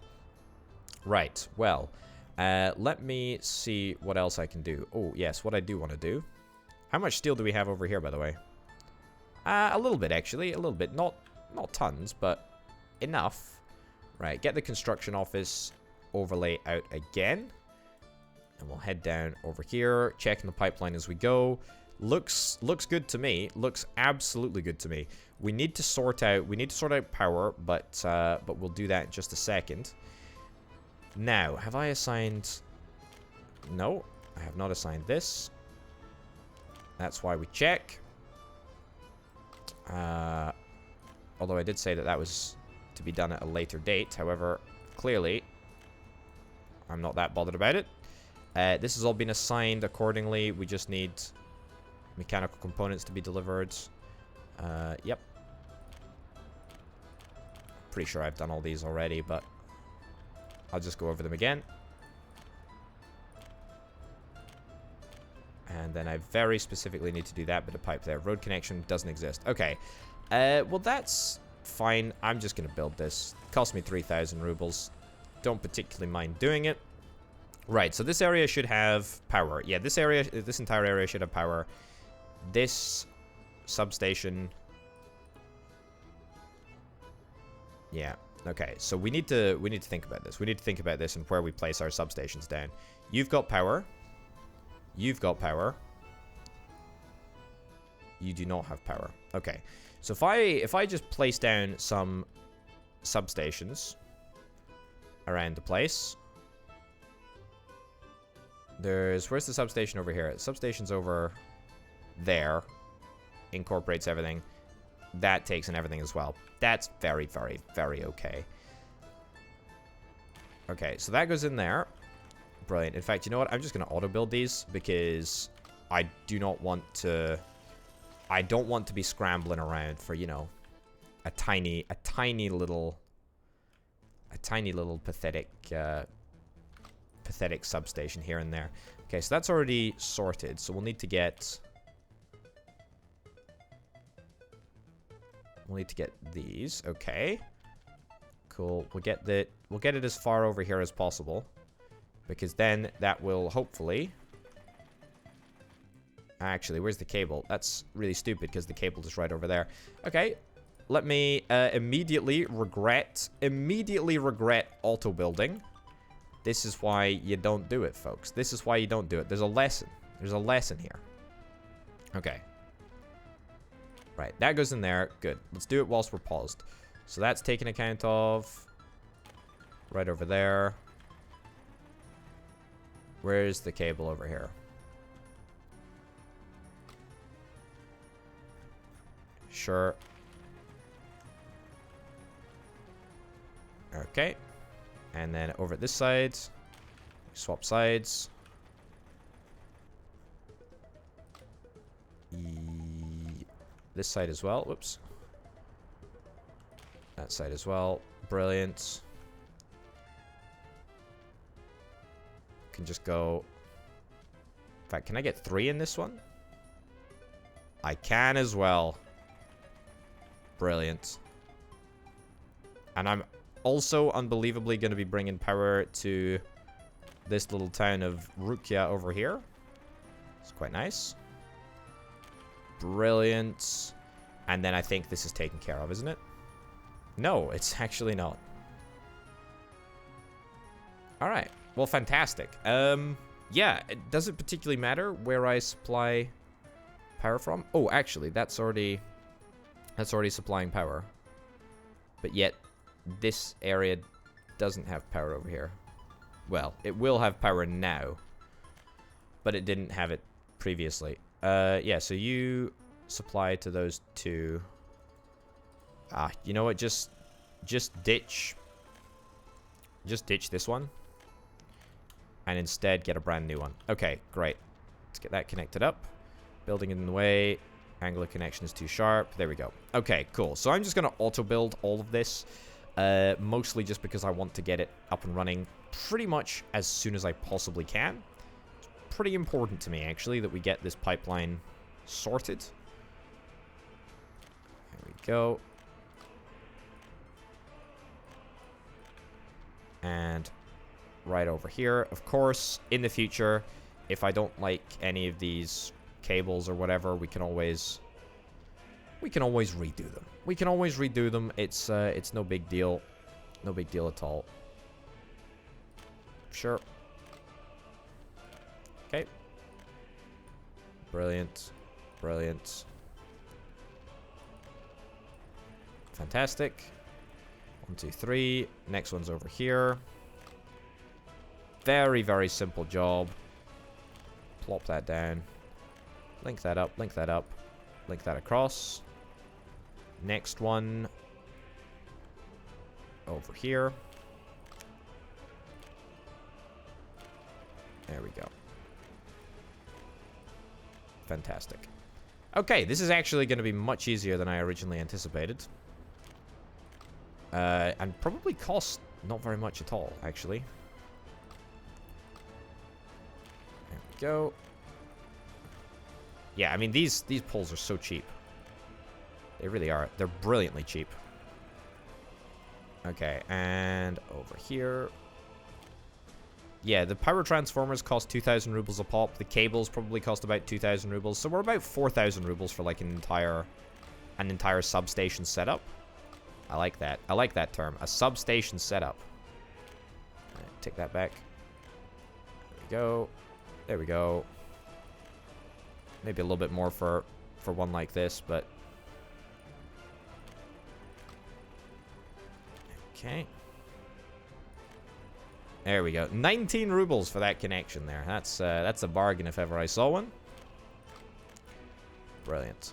Right, well, let me see what else I can do. Oh, yes, what I do want to do. How much steel do we have over here, by the way? A little bit, actually. A little bit. Not tons, but enough. Right, get the construction office overlay out again. And we'll head down over here, checking the pipeline as we go. Looks good to me. Looks absolutely good to me. We need to sort out power, but we'll do that in just a second. Now, have I assigned... No, I have not assigned this. That's why we check. Although I did say that was to be done at a later date. However, clearly, I'm not that bothered about it. This has all been assigned accordingly. We just need mechanical components to be delivered. Yep. Pretty sure I've done all these already, but I'll just go over them again. And then I very specifically need to do that bit of pipe there. Road connection doesn't exist. Okay. Well, that's fine. I'm just going to build this. Cost me 3,000 rubles. Don't particularly mind doing it. Right, so this area should have power. Yeah, this entire area should have power. This substation... Yeah, okay. So we need to think about this. We need to think about this and where we place our substations down. You've got power. You've got power. You do not have power. Okay. So if I just place down some substations around the place, Where's the substation over here? The substation's over there. Incorporates everything. That takes in everything as well. That's very, very, very okay. Okay, so that goes in there. Brilliant. In fact, you know what? I'm just going to auto-build these because I do not want to... I don't want to be scrambling around for, you know, a tiny little pathetic substation here and there. Okay, so that's already sorted. So we'll need to get these. Okay. Cool. We'll get it as far over here as possible, because then that will hopefully... Actually, where's the cable? That's really stupid because the cable is right over there. Okay. Let me immediately regret auto building. This is why you don't do it, folks. This is why you don't do it. There's a lesson. There's a lesson here. Okay. Right, that goes in there. Good. Let's do it whilst we're paused. So that's taken account of. Right over there. Where's the cable over here? Sure. Okay. And then over at this side, swap sides. This side as well. Whoops. That side as well. Brilliant. Can just go... In fact, can I get 3 in this one? I can as well. Brilliant. And I'm also unbelievably going to be bringing power to this little town of Rukia over here. It's quite nice. Brilliant. And then I think this is taken care of, isn't it? No, it's actually not. Alright. Well, fantastic. Yeah, does it particularly matter where I supply power from? Oh, actually, that's already supplying power. But yet, this area doesn't have power over here. Well, it will have power now, but it didn't have it previously. Yeah, so you supply to those two. Ah, you know what? Just ditch this one, and instead get a brand new one. Okay, great. Let's get that connected up. Building in the way. Angle of connection is too sharp. There we go. Okay, cool. So I'm just going to auto-build all of this. Mostly just because I want to get it up and running pretty much as soon as I possibly can. It's pretty important to me, actually, that we get this pipeline sorted. There we go. And right over here, of course, in the future, if I don't like any of these cables or whatever, we can always redo them. We can always redo them. It's no big deal. No big deal at all. Sure. Okay. Brilliant. Brilliant. Fantastic. 1, 2, 3. Next one's over here. Very, very simple job. Plop that down. Link that up, link that up. Link that across. Next one. Over here. There we go. Fantastic. Okay, this is actually going to be much easier than I originally anticipated. And probably cost not very much at all, actually. There we go. Yeah, I mean, these poles are so cheap. They really are. They're brilliantly cheap. Okay, and over here. Yeah, the power transformers cost 2,000 rubles a pop. The cables probably cost about 2,000 rubles. So we're about 4,000 rubles for like an entire substation setup. I like that. I like that term. A substation setup. All right, take that back. There we go. There we go. Maybe a little bit more for one like this, but... Okay. There we go. 19 rubles for that connection there. That's a bargain if ever I saw one. Brilliant.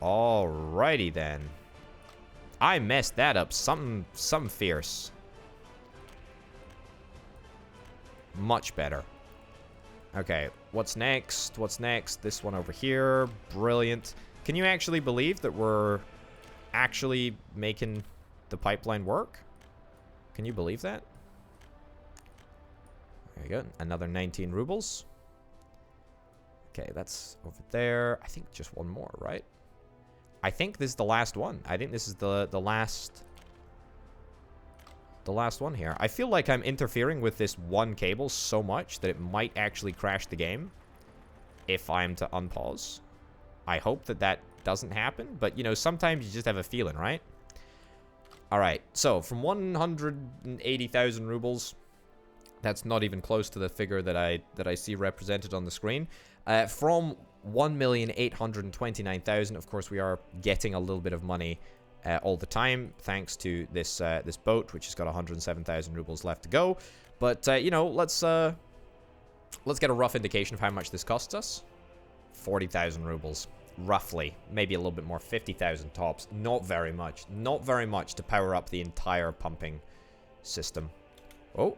Alrighty then. I messed that up. Something fierce. Much better. Okay, what's next? What's next? This one over here. Brilliant. Can you actually believe that we're actually making the pipeline work? Can you believe that? There you go. Another 19 rubles. Okay, that's over there. I think just one more, right? I think this is the last one. I think this is the last one here. I feel like I'm interfering with this one cable so much that it might actually crash the game if I'm to unpause. I hope that that doesn't happen, but you know, sometimes you just have a feeling, right? All right, so from 180,000 rubles, that's not even close to the figure that I see represented on the screen. From 1,829,000, of course, we are getting a little bit of money all the time, thanks to this this boat, which has got 107,000 rubles left to go. But you know, let's get a rough indication of how much this costs us. 40,000 rubles, roughly, maybe a little bit more, 50,000 tops. Not very much. Not very much to power up the entire pumping system. Oh,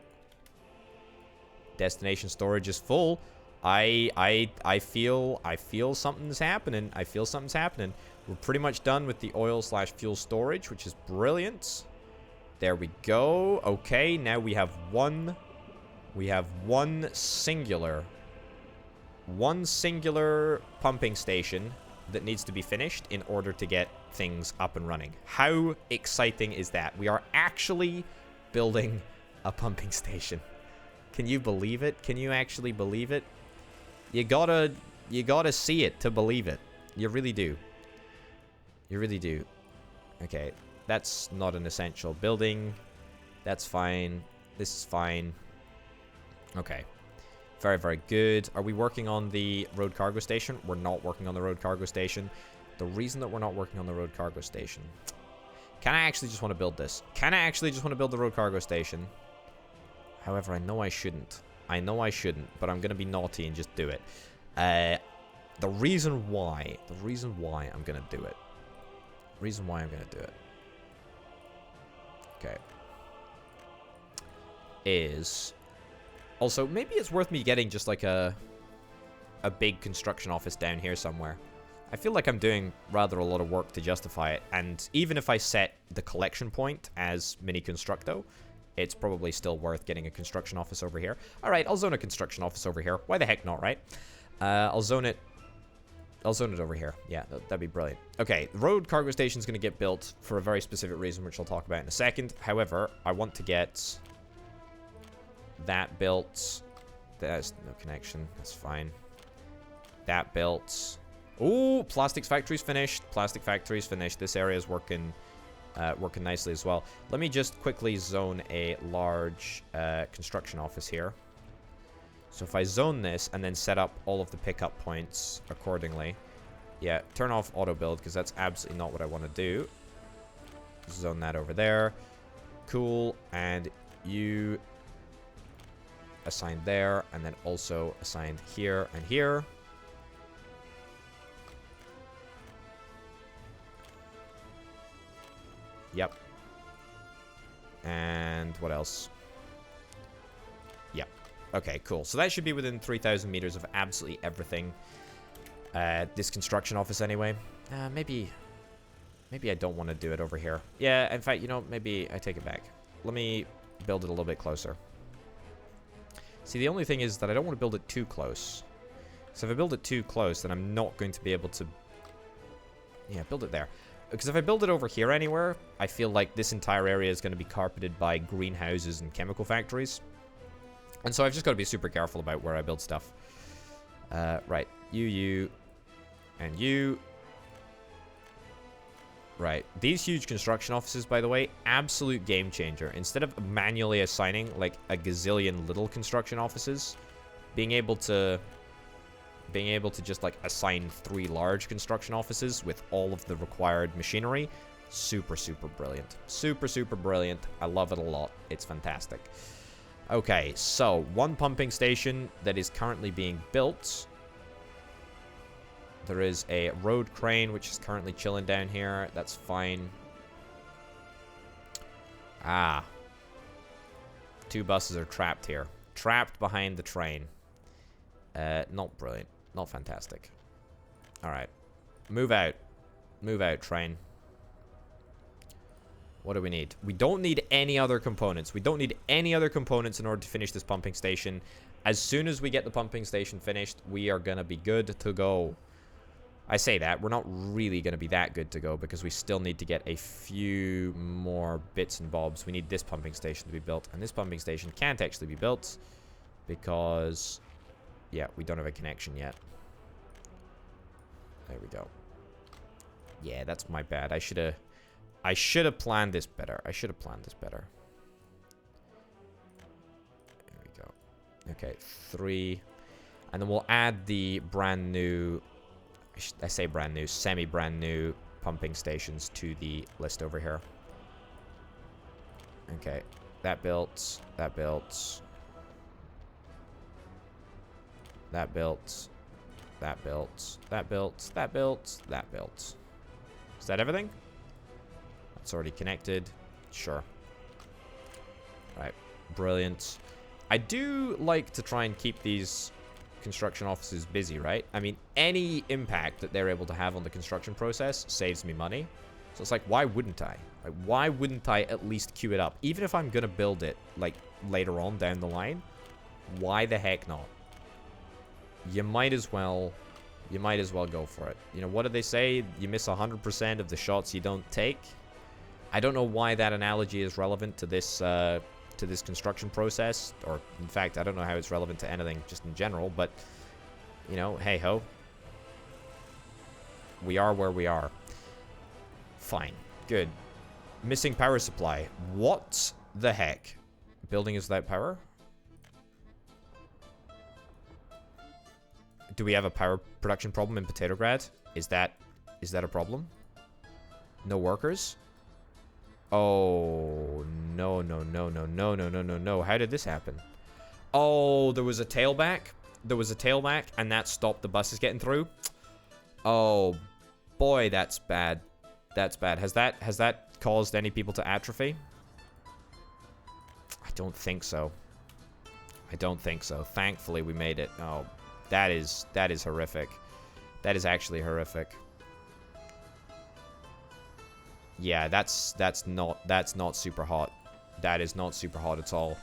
destination storage is full. I feel something's happening. I feel something's happening. We're pretty much done with the oil/fuel storage, which is brilliant. There we go. Okay, now we have one singular pumping station that needs to be finished in order to get things up and running. How exciting is that? We are actually building a pumping station. Can you believe it? Can you actually believe it? You gotta see it to believe it. You really do. You really do. Okay, that's not an essential building. That's fine. This is fine. Okay. Very, very good. Are we working on the road cargo station? We're not working on the road cargo station. The reason that we're not working on the road cargo station... Can I actually just want to build this? Can I actually just want to build the road cargo station? However, I know I shouldn't. I know I shouldn't, but I'm going to be naughty and just do it. The reason why I'm going to do it. Okay. Is... Also, maybe it's worth me getting just like a big construction office down here somewhere. I feel like I'm doing rather a lot of work to justify it. And even if I set the collection point as mini constructo, it's probably still worth getting a construction office over here. All right, I'll zone a construction office over here. Why the heck not, right? I'll zone it over here. Yeah, that'd be brilliant. Okay, the road cargo station is going to get built for a very specific reason, which I'll talk about in a second. However, I want to get that built. There's no connection. That's fine. That built. Ooh, plastics factory's finished. Plastic factory's finished. This area is working nicely as well. Let me just quickly zone a large construction office here. So if I zone this and then set up all of the pickup points accordingly. Yeah, turn off auto build because that's absolutely not what I want to do. Zone that over there. Cool. And you assigned there, and then also assigned here and here. Yep. And what else? Yep. Okay, cool. So that should be within 3,000 meters of absolutely everything. This construction office anyway. Maybe I don't want to do it over here. Yeah, in fact, you know, maybe I take it back. Let me build it a little bit closer. See, the only thing is that I don't want to build it too close. So if I build it too close, then I'm not going to be able to... Yeah, build it there. Because if I build it over here anywhere, I feel like this entire area is going to be carpeted by greenhouses and chemical factories. And so I've just got to be super careful about where I build stuff. Right. You, and you. Right. These huge construction offices, by the way, absolute game changer. Instead of manually assigning like a gazillion little construction offices, being able to just like assign 3 large construction offices with all of the required machinery Super, super brilliant. Super, super brilliant. I love it a lot. It's fantastic. Okay, so one pumping station that is currently being built. There is a road crane, which is currently chilling down here. That's fine. Ah. 2 buses are trapped here. Trapped behind the train. Not brilliant. Not fantastic. Alright. Move out. Move out, train. What do we need? We don't need any other components. We don't need any other components in order to finish this pumping station. As soon as we get the pumping station finished, we are going to be good to go. I say that. We're not really going to be that good to go because we still need to get a few more bits and bobs. We need this pumping station to be built. And this pumping station can't actually be built because, yeah, we don't have a connection yet. There we go. Yeah, that's my bad. I should have planned this better. I should have planned this better. There we go. Okay, 3. And then we'll add the brand new, I say brand new, semi-brand new pumping stations to the list over here. Okay, that built, that built, that built, that built, that built, that built, that built. Is that everything? It's already connected. Sure. Right. Brilliant. I do like to try and keep these construction offices busy, right? I mean, any impact that they're able to have on the construction process saves me money. So it's like, why wouldn't I? Like, why wouldn't I at least queue it up? Even if I'm going to build it, like, later on down the line, why the heck not? You might as well go for it. You know, what do they say? You miss 100% of the shots you don't take. I don't know why that analogy is relevant to this construction process, or in fact, I don't know how it's relevant to anything just in general, but, you know, hey-ho. We are where we are. Fine. Good. Missing power supply. What the heck? Building is without power? Do we have a power production problem in Potatograd? Is that a problem? No workers? Oh, no, no, no, no, no, no, no, no, no. How did this happen? Oh, there was a tailback. There was a tailback, and that stopped the buses getting through. Oh, boy, that's bad. That's bad. Has that caused any people to atrophy? I don't think so. I don't think so. Thankfully, we made it. Oh, that is horrific. That is actually horrific. Yeah, that's not super hot. That is not super hot at all.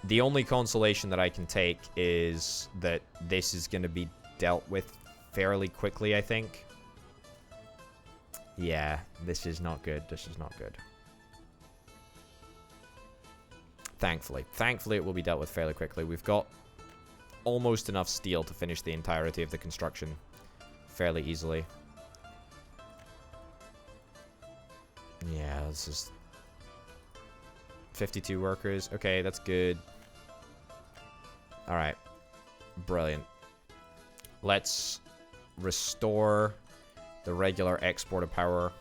The only consolation that I can take is that this is going to be dealt with fairly quickly, I think. Yeah, this is not good. This is not good. Thankfully. Thankfully, it will be dealt with fairly quickly. We've got almost enough steel to finish the entirety of the construction fairly easily. Yeah, this is 52 workers. Okay, that's good. Alright. Brilliant. Let's restore the regular export of power.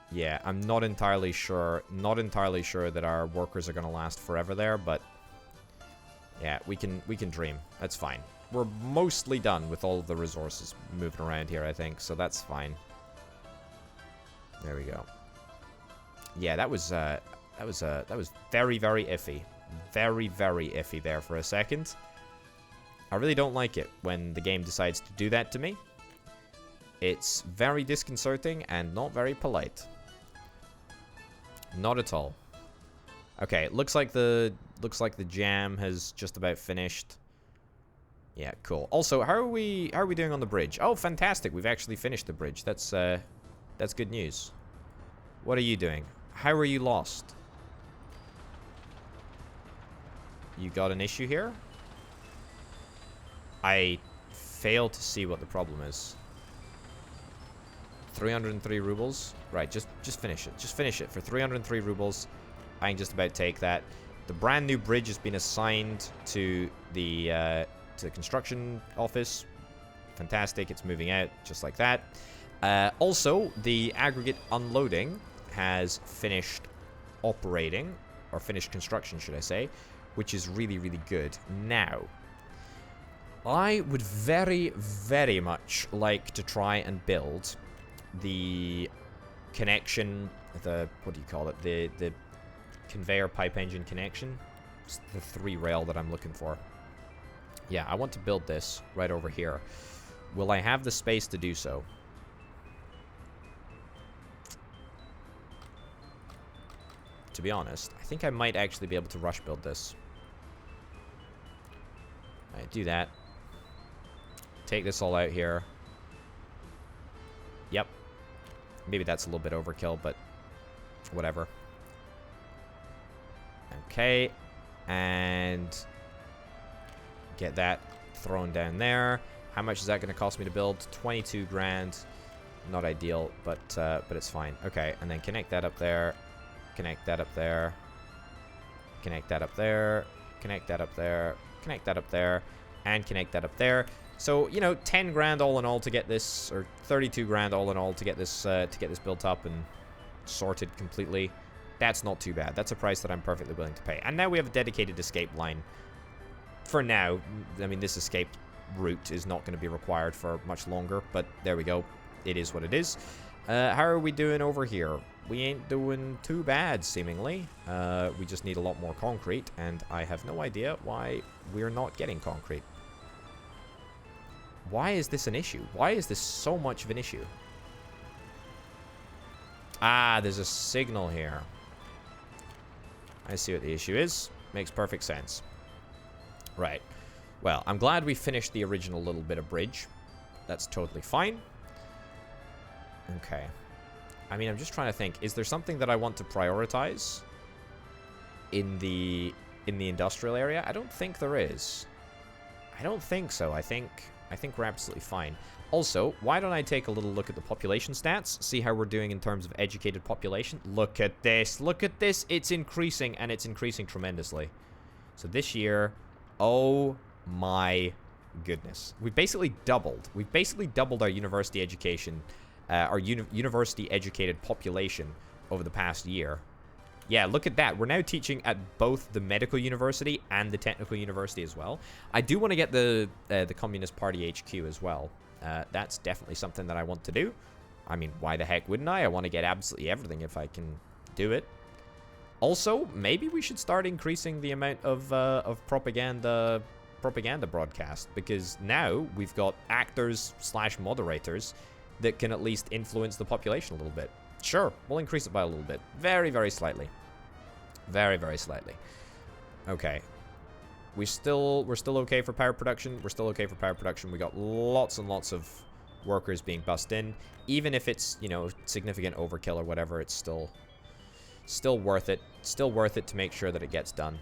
Yeah, I'm not entirely sure. Not entirely sure that our workers are going to last forever there, but yeah, we can dream. That's fine. We're mostly done with all of the resources moving around here, I think, so that's fine. There we go. Yeah, that was very, very iffy. Very, very iffy there for a second. I really don't like it when the game decides to do that to me. It's very disconcerting and not very polite. Not at all. Okay, it looks like the jam has just about finished. Yeah, cool. Also, how are we doing on the bridge? Oh, fantastic. We've actually finished the bridge. That's good news. What are you doing? How are you lost? You got an issue here? I fail to see what the problem is. 303 rubles? Right, just finish it. Just finish it. For 303 rubles, I can just about take that. The brand new bridge has been assigned to the construction office. Fantastic. It's moving out just like that. Also, the aggregate unloading has finished operating, or finished construction, should I say, which is really, really good. Now, I would very, very much like to try and build the connection, what do you call it? The conveyor pipe engine connection. It's the 3 rail that I'm looking for. Yeah, I want to build this right over here. Will I have the space to do so? To be honest, I think I might actually be able to rush build this. Alright, do that. Take this all out here. Yep. Maybe that's a little bit overkill, but whatever. Okay. And get that thrown down there. How much is that going to cost me to build? 22 grand. Not ideal, but it's fine. Okay, and then connect that up there. Connect that up there. Connect that up there. Connect that up there. Connect that up there. And connect that up there. So, you know, 10 grand all in all to get this, or 32 grand all in all to get this built up and sorted completely. That's not too bad. That's a price that I'm perfectly willing to pay. And now we have a dedicated escape line. For now, I mean, this escape route is not going to be required for much longer, but there we go. It is what it is. How are we doing over here? We ain't doing too bad, seemingly. We just need a lot more concrete, and I have no idea why we're not getting concrete. Why is this an issue? Why is this so much of an issue? Ah, there's a signal here. I see what the issue is. Makes perfect sense. Right. Well, I'm glad we finished the original little bit of bridge. That's totally fine. Okay. I mean, I'm just trying to think. Is there something that I want to prioritize in the industrial area? I don't think there is. I don't think so. I think we're absolutely fine. Also, why don't I take a little look at the population stats, see how we're doing in terms of educated population? Look at this. Look at this. It's increasing, and it's increasing tremendously. So this year, oh my goodness. We've basically doubled. We've basically doubled our university education, our university educated population over the past year. Yeah, look at that. We're now teaching at both the medical university and the technical university as well. I do want to get the Communist Party HQ as well. That's definitely something that I want to do. I mean, why the heck wouldn't I? I want to get absolutely everything if I can do it. Also, maybe we should start increasing the amount of propaganda broadcast, because now we've got actors / moderators that can at least influence the population a little bit. Sure, we'll increase it by a little bit. Very, very slightly. Very, very slightly. Okay. We're still okay for power production. We're still okay for power production. We got lots and lots of workers being bussed in. Even if it's, you know, significant overkill or whatever, it's still worth it. Still worth it to make sure that it gets done.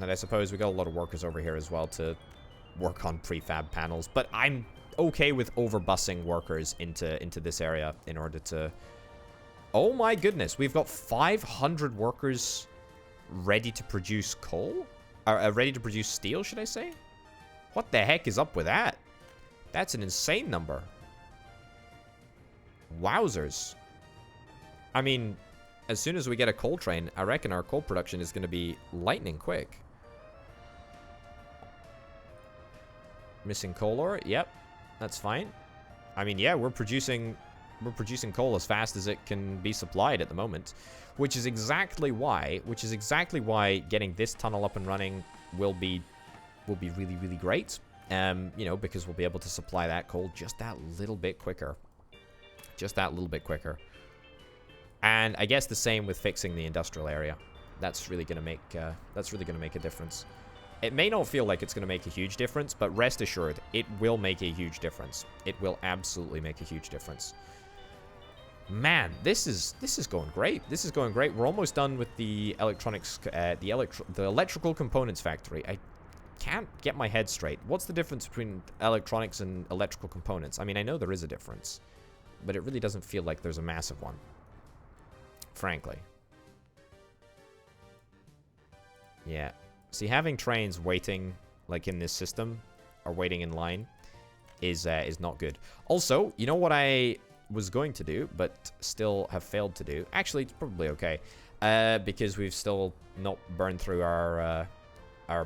And I suppose we got a lot of workers over here as well to work on prefab panels. But I'm okay with overbussing workers into this area in order to... Oh my goodness, we've got 500 workers ready to produce coal? Ready to produce steel, should I say? What the heck is up with that? That's an insane number. Wowzers. I mean, as soon as we get a coal train, I reckon our coal production is going to be lightning quick. Missing coal ore? Yep. That's fine. I mean, yeah, we're producing coal as fast as it can be supplied at the moment, which is exactly why getting this tunnel up and running will be really, really great. You know, because we'll be able to supply that coal just that little bit quicker. Just that little bit quicker. And I guess the same with fixing the industrial area. That's really going to make a difference. It may not feel like it's going to make a huge difference, but rest assured, it will make a huge difference. It will absolutely make a huge difference. Man, this is going great. This is going great. We're almost done with the electronics, the electrical components factory. I can't get my head straight. What's the difference between electronics and electrical components? I mean, I know there is a difference, but it really doesn't feel like there's a massive one, frankly. Yeah. See, having trains waiting, like in this system, or waiting in line, is not good. Also, you know what I was going to do, but still have failed to do? Actually, it's probably okay, because we've still not burned through our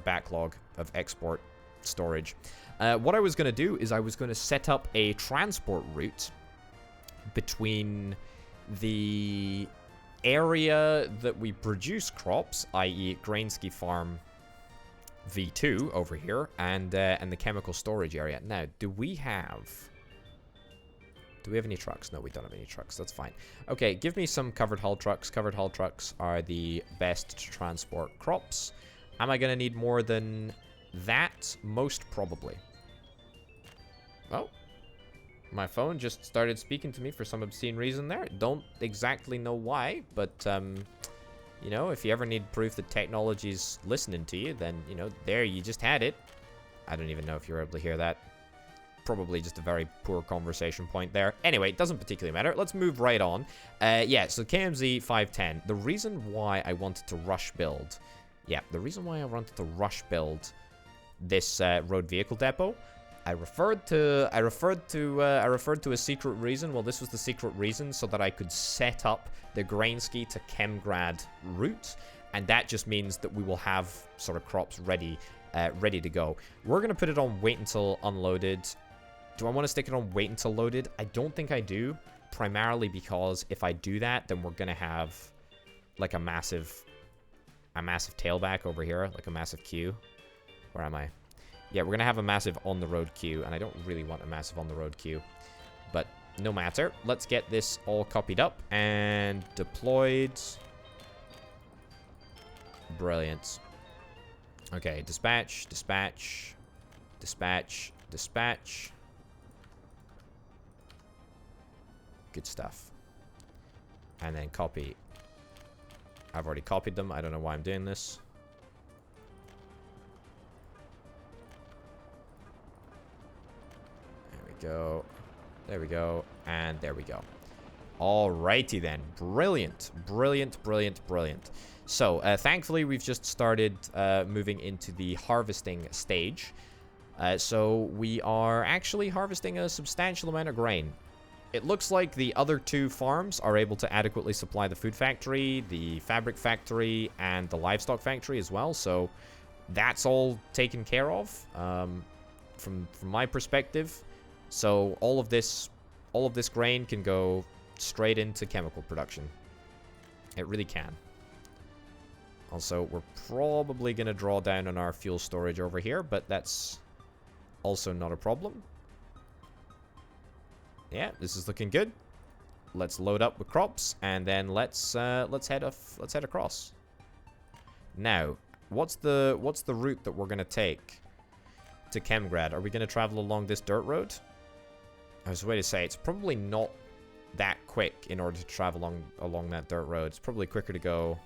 backlog of export storage. What I was going to do is I was going to set up a transport route between the area that we produce crops, i.e. Grainsky Farm V2 over here, and the chemical storage area. Now, do we have any trucks? No, we don't have any trucks. That's fine. Okay, give me some covered hull trucks. Covered hull trucks are the best to transport crops. Am I going to need more than that? Most probably. Oh. My phone just started speaking to me for some obscene reason there. Don't exactly know why, but, you know, if you ever need proof that technology's listening to you, then, you know, there, you just had it. I don't even know if you were able to hear that. Probably just a very poor conversation point there. Anyway, it doesn't particularly matter. Let's move right on. Yeah, so KMZ 510. The reason why I wanted to rush build... Yeah, the reason why I wanted to rush build this road vehicle depot... I referred to a secret reason. Well, this was the secret reason so that I could set up the Grainsky to Chemgrad route, and that just means that we will have sort of crops ready to go. We're gonna put it on wait until unloaded. Do I want to stick it on wait until loaded? I don't think I do, primarily because if I do that, then we're gonna have like a massive tailback over here, like a massive queue. Where am I? Yeah, we're going to have a massive on-the-road queue, and I don't really want a massive on-the-road queue. But no matter. Let's get this all copied up and deployed. Brilliant. Okay, dispatch, dispatch, dispatch, dispatch. Good stuff. And then copy. I've already copied them. I don't know why I'm doing this. Go. There we go. And there we go. Alrighty then. Brilliant. Brilliant, brilliant, brilliant. So, thankfully, we've just started moving into the harvesting stage. So, we are actually harvesting a substantial amount of grain. It looks like the other two farms are able to adequately supply the food factory, the fabric factory, and the livestock factory as well. So, that's all taken care of from my perspective. So all of this grain can go straight into chemical production. It really can. Also, we're probably going to draw down on our fuel storage over here, but that's also not a problem. Yeah, this is looking good. Let's load up with crops, and then let's head across. Now, what's the route that we're going to take to Chemgrad? Are we going to travel along this dirt road? I was going to say, it's probably not that quick in order to travel along that dirt road. It's probably quicker to go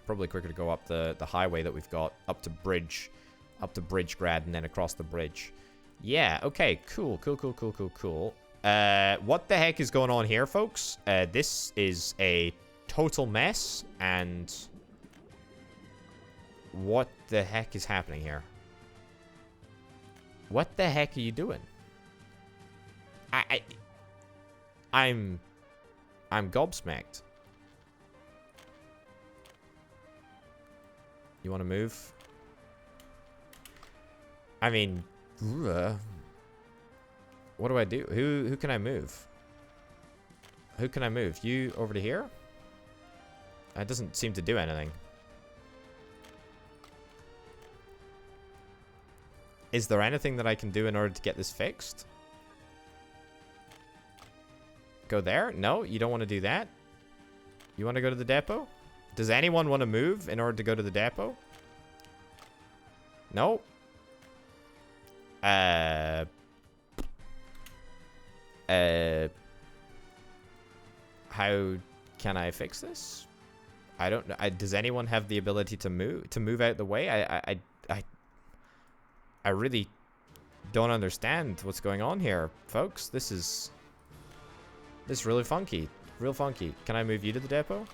up the highway that we've got up to Bridgegrad and then across the bridge. Yeah, okay, cool. What the heck is going on here, folks? This is a total mess, and what the heck is happening here? What the heck are you doing? I'm gobsmacked. You want to move? I mean, what do I do? Who can I move? Who can I move? You over to here? It doesn't seem to do anything. Is there anything that I can do in order to get this fixed? Go there? No, you don't want to do that. You want to go to the depot? Does anyone want to move in order to go to the depot? No? How can I fix this? I don't know. Does anyone have the ability to move out the way? I really don't understand what's going on here, folks. This is really funky. Real funky. Can I move you to the depot?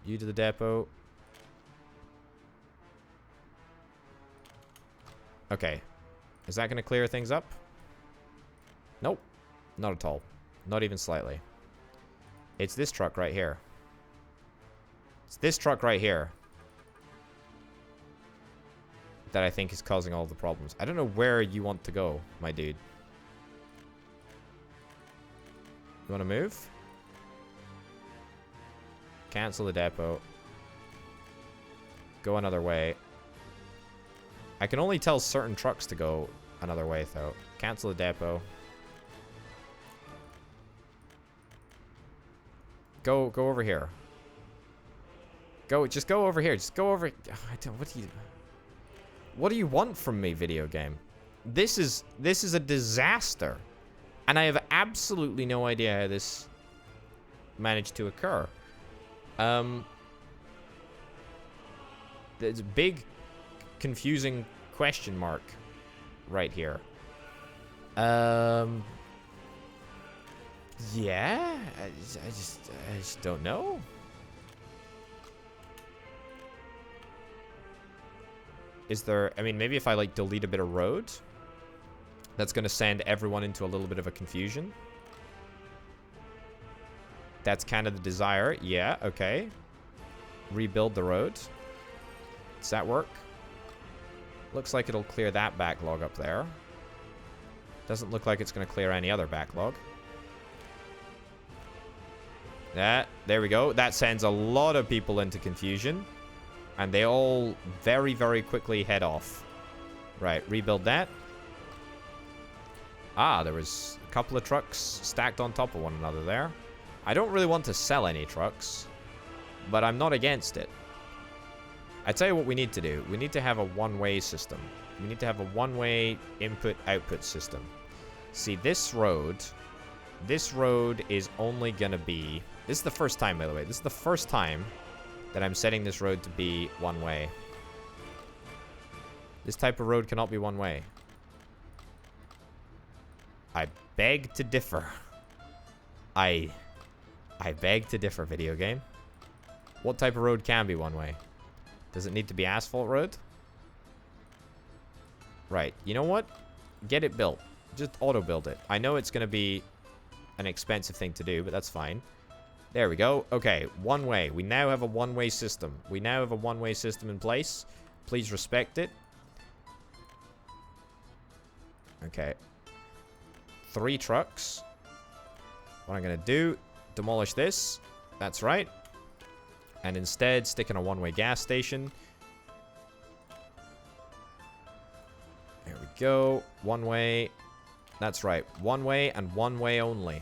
You to the depot. Okay. Is that going to clear things up? Nope. Not at all. Not even slightly. It's this truck right here. It's this truck right here that I think is causing all the problems. I don't know where you want to go, my dude. You want to move? Cancel the depot. Go another way. I can only tell certain trucks to go another way, though. Cancel the depot. Go over here. Just go over here. Just go over. What do you want from me, video game? This is a disaster. And I have absolutely no idea how this managed to occur. There's a big confusing question mark right here. Yeah, I just don't know. Is there, I mean, maybe if I like delete a bit of road, that's going to send everyone into a little bit of a confusion. That's kind of the desire. Yeah, okay. Rebuild the road. Does that work? Looks like it'll clear that backlog up there. Doesn't look like it's going to clear any other backlog. There we go. That sends a lot of people into confusion. And they all very, very quickly head off. Right, rebuild that. Ah, there was a couple of trucks stacked on top of one another there. I don't really want to sell any trucks, but I'm not against it. I tell you what we need to do. We need to have a one-way system. We need to have a one-way input-output system. See, this road is only going to be... This is the first time, by the way. This is the first time that I'm setting this road to be one way. This type of road cannot be one way. I beg to differ. I beg to differ, video game. What type of road can be one way? Does it need to be asphalt road? Right. You know what? Get it built. Just auto build it. I know it's going to be an expensive thing to do, but that's fine. There we go. Okay, one way. We now have a one-way system. We now have a one-way system in place. Please respect it. Okay. 3 trucks. What I'm going to do, demolish this. That's right. And instead, stick in a one-way gas station. There we go. One way. That's right. One way and one way only.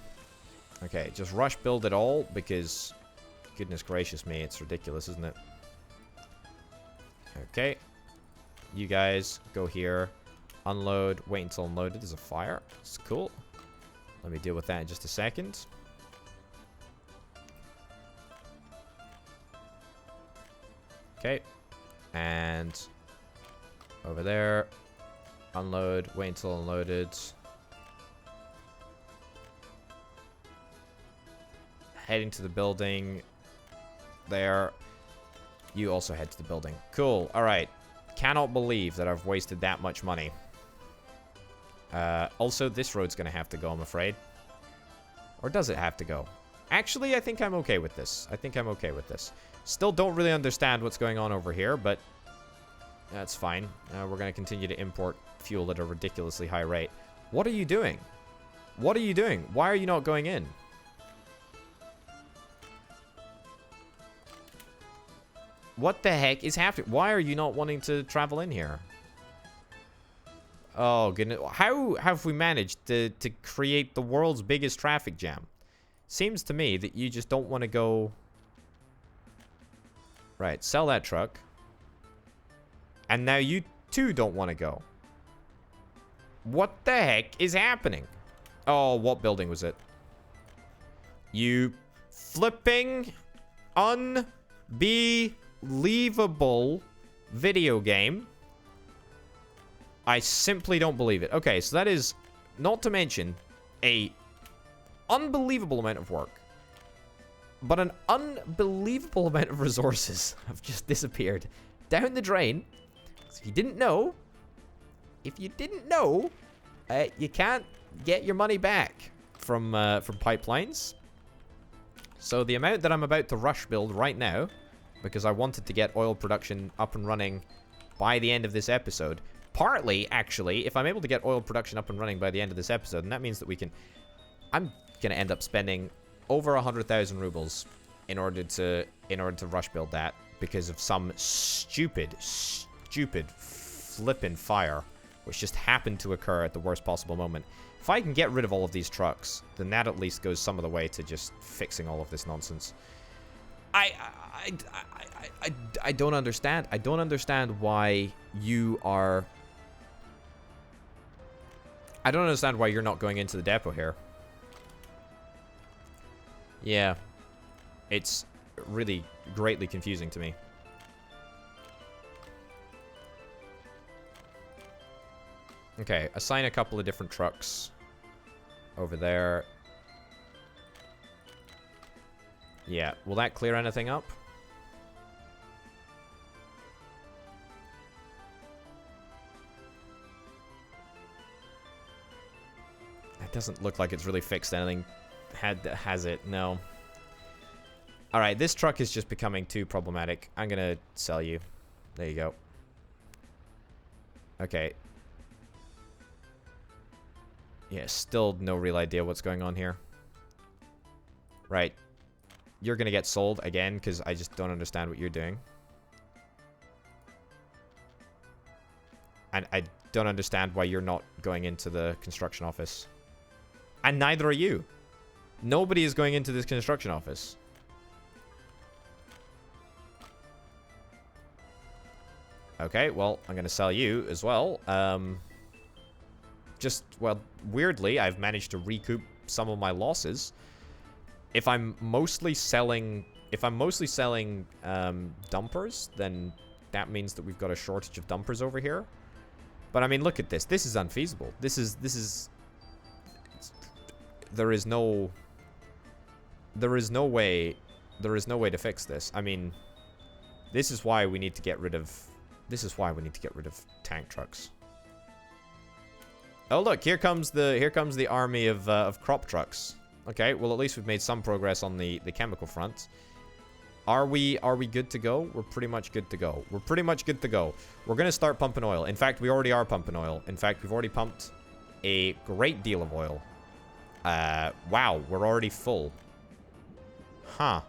Okay, just rush build it all because, goodness gracious me, it's ridiculous, isn't it? Okay. You guys go here. Unload. Wait until unloaded. There's a fire. It's cool. Let me deal with that in just a second. Okay. And over there. Unload. Wait until unloaded. Heading to the building. There. You also head to the building. Cool. Alright. Cannot believe that I've wasted that much money. Also, this road's going to have to go, I'm afraid. Or does it have to go? Actually, I think I'm okay with this. Still don't really understand what's going on over here, but that's fine. We're going to continue to import fuel at a ridiculously high rate. What are you doing? What are you doing? Why are you not going in? What the heck is happening? Why are you not wanting to travel in here? Oh, goodness. How have we managed to create the world's biggest traffic jam? Seems to me that you just don't want to go... Right, sell that truck. And now you too don't want to go. What the heck is happening? Oh, what building was it? You flipping unbelievable video game. I simply don't believe it. Okay, so that is, not to mention, a unbelievable amount of work. But an unbelievable amount of resources have just disappeared down the drain. So if you didn't know, if you didn't know, you can't get your money back from pipelines. So the amount that I'm about to rush build right now, because I wanted to get oil production up and running by the end of this episode. Partly, actually, if I'm able to get oil production up and running by the end of this episode, and that means that we can... I'm going to end up spending over 100,000 rubles in order to rush build that because of some stupid flippin' fire which just happened to occur at the worst possible moment. If I can get rid of all of these trucks, then that at least goes some of the way to just fixing all of this nonsense. I don't understand. I don't understand why you are... I don't understand why you're not going into the depot here. Yeah. It's really greatly confusing to me. Okay, assign a couple of different trucks over there. Yeah, will that clear anything up? It doesn't look like it's really fixed anything. Has it? No. Alright, this truck is just becoming too problematic. I'm gonna sell you. There you go. Okay. Yeah, still no real idea what's going on here. Right. You're gonna get sold again, because I just don't understand what you're doing. And I don't understand why you're not going into the construction office. And neither are you. Nobody is going into this construction office. Okay, well, I'm going to sell you as well. Well, weirdly, I've managed to recoup some of my losses. If I'm mostly selling dumpers, then that means that we've got a shortage of dumpers over here. But I mean, look at this. This is unfeasible. There is no way to fix this. I mean, this is why we need to get rid of tank trucks. Oh look, here comes the army of crop trucks. Okay, well at least we've made some progress on the chemical front. Are we good to go? We're pretty much good to go. We're gonna start pumping oil. In fact, we already are pumping oil. In fact, we've already pumped a great deal of oil. Wow, we're already full. Huh.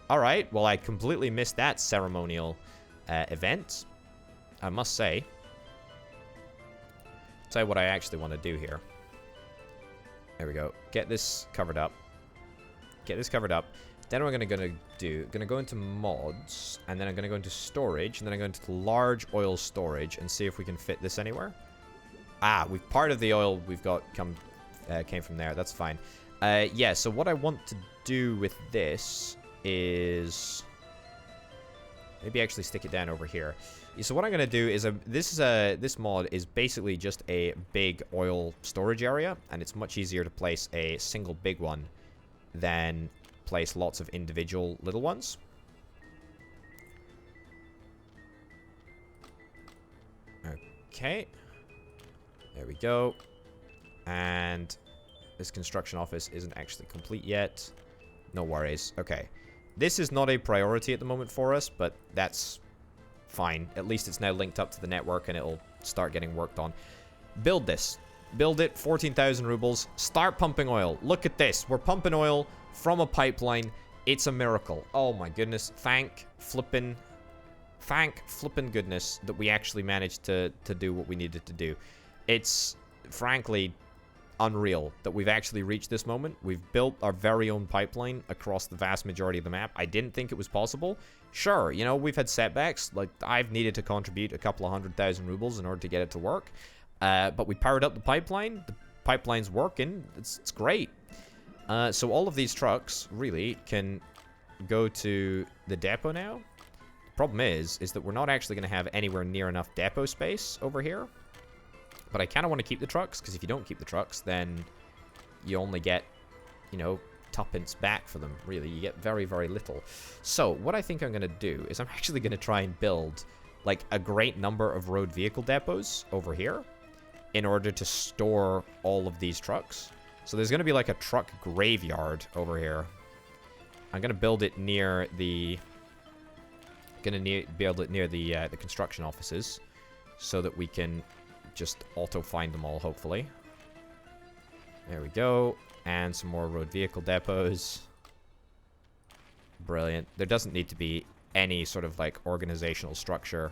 Alright, well I completely missed that ceremonial event, I must say. Tell you what I actually want to do here. There we go. Get this covered up. Then what I'm gonna go into mods, and then I'm gonna go into storage, and then I'm going to large oil storage and see if we can fit this anywhere. Ah, part of the oil we've got came from there. That's fine. Yeah, so what I want to do with this is maybe actually stick it down over here. So what I'm going to do is this mod is basically just a big oil storage area, and it's much easier to place a single big one than place lots of individual little ones. Okay. There we go. And this construction office isn't actually complete yet. No worries. Okay. This is not a priority at the moment for us, but that's fine. At least it's now linked up to the network and it'll start getting worked on. Build this. Build it. 14,000 rubles. Start pumping oil. Look at this. We're pumping oil from a pipeline. It's a miracle. Oh my goodness. Thank flippin' goodness that we actually managed to do what we needed to do. It's frankly unreal that we've actually reached this moment. We've built our very own pipeline across the vast majority of the map. I didn't think it was possible. Sure, you know, we've had setbacks. Like, I've needed to contribute a couple of 100,000 rubles in order to get it to work. But we powered up the pipeline. The pipeline's working. It's great. So all of these trucks really can go to the depot now. The problem is that we're not actually going to have anywhere near enough depot space over here. But I kind of want to keep the trucks, because if you don't keep the trucks, then you only get, you know, tuppence back for them, really. You get very, very little. So, what I think I'm going to do is I'm actually going to try and build like a great number of road vehicle depots over here in order to store all of these trucks. So there's going to be like a truck graveyard over here. I'm going to build it near the... build it near the construction offices so that we can just auto-find them all, hopefully. There we go. And some more road vehicle depots. Brilliant. There doesn't need to be any sort of like organizational structure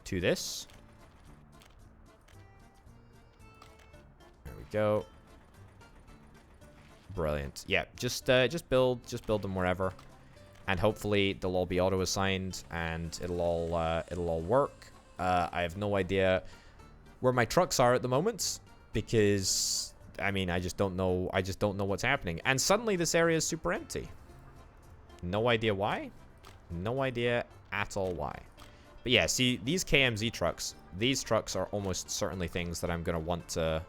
to this. There we go. Brilliant. Yeah, just build them wherever, and hopefully they'll all be auto-assigned and it'll all work. I have no idea where my trucks are at the moment because I mean I just don't know what's happening. And suddenly this area is super empty. No idea why. No idea at all why. But yeah, see, these KMZ trucks, these trucks are almost certainly things that I'm gonna want to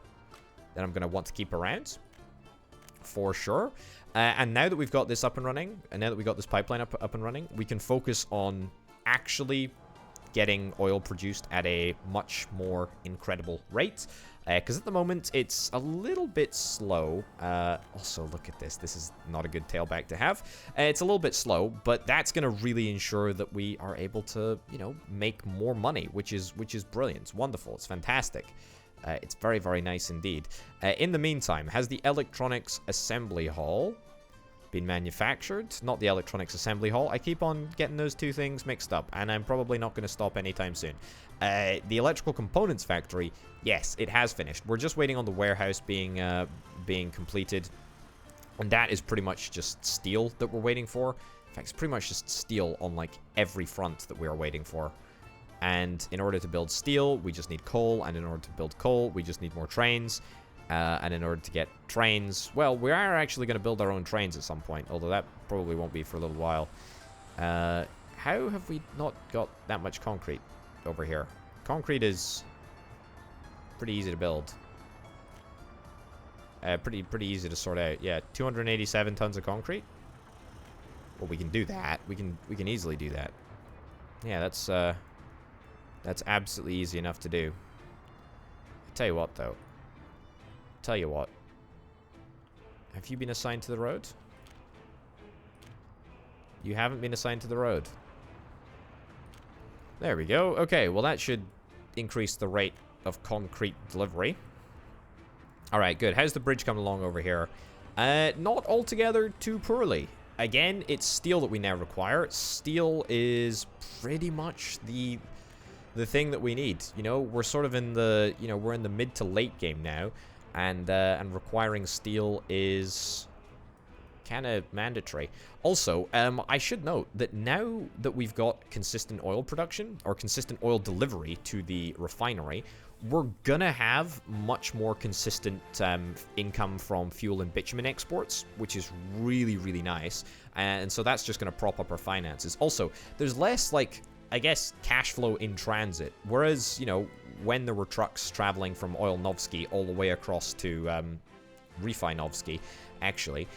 keep around for sure. And now that we've got this up and running, and now that we've got this pipeline up and running, we can focus on actually getting oil produced at a much more incredible rate. Because at the moment, it's a little bit slow. Also, look at this. This is not a good tailback to have. It's a little bit slow, but that's going to really ensure that we are able to, you know, make more money, which is brilliant. It's wonderful. It's fantastic. It's very, very nice indeed. In the meantime, has the Electronics Assembly Hall been manufactured? Not the Electronics Assembly Hall. I keep on getting those two things mixed up, and I'm probably not going to stop anytime soon. The Electrical Components Factory, yes, it has finished. We're just waiting on the warehouse being completed, and that is pretty much just steel that we're waiting for. In fact, it's pretty much just steel on, like, every front that we are waiting for. And in order to build steel, we just need coal, and in order to build coal, we just need more trains. And in order to get trains, well, we are actually going to build our own trains at some point, although that probably won't be for a little while. How have we not got that much concrete over here? Concrete is pretty easy to build. Pretty easy to sort out. Yeah, 287 tons of concrete. Well, we can do that. We can easily do that. Yeah, that's absolutely easy enough to do. I tell you what, though. Tell you what. Have you been assigned to the road? You haven't been assigned to the road. There we go. Okay, well that should increase the rate of concrete delivery. Alright, good. How's the bridge coming along over here? Not altogether too poorly. Again, it's steel that we now require. Steel is pretty much the thing that we need. You know, we're sort of in the, you know, we're in the mid to late game now. And requiring steel is kind of mandatory. Also, I should note that now that we've got consistent oil production, or consistent oil delivery to the refinery, we're gonna have much more consistent income from fuel and bitumen exports, which is really, really nice. And so that's just gonna prop up our finances. Also, there's less, like, I guess, cash flow in transit. Whereas, you know, when there were trucks traveling from Oilnovsky all the way across to Refinovsky, actually,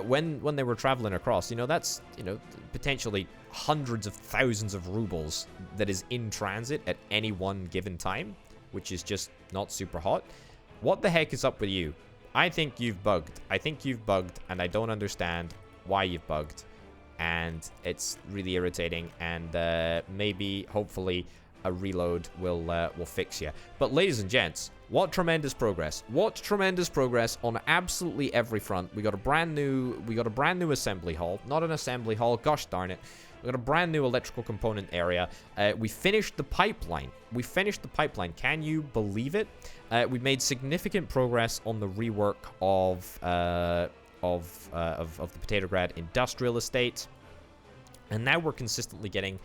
when they were traveling across, you know, that's, you know, potentially hundreds of thousands of rubles that is in transit at any one given time, which is just not super hot. What the heck is up with you? I think you've bugged. I think you've bugged, and I don't understand why you've bugged. And it's really irritating, and maybe, hopefully, a reload will fix you. But ladies and gents, what tremendous progress! What tremendous progress on absolutely every front. We got a brand new assembly hall, not an assembly hall. Gosh darn it! We got a brand new electrical component area. We finished the pipeline. We finished the pipeline. Can you believe it? We made significant progress on the rework of the Potatograd industrial estate, and now we're consistently getting,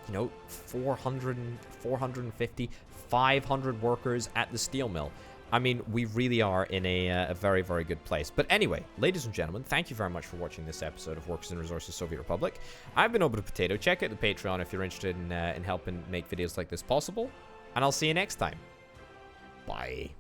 you know, 450, 500 workers at the steel mill. I mean, we really are in a very, very good place. But anyway, ladies and gentlemen, thank you very much for watching this episode of Workers and Resources Soviet Republic. I've been Over to Potato. Check out the Patreon if you're interested in helping make videos like this possible, and I'll see you next time. Bye.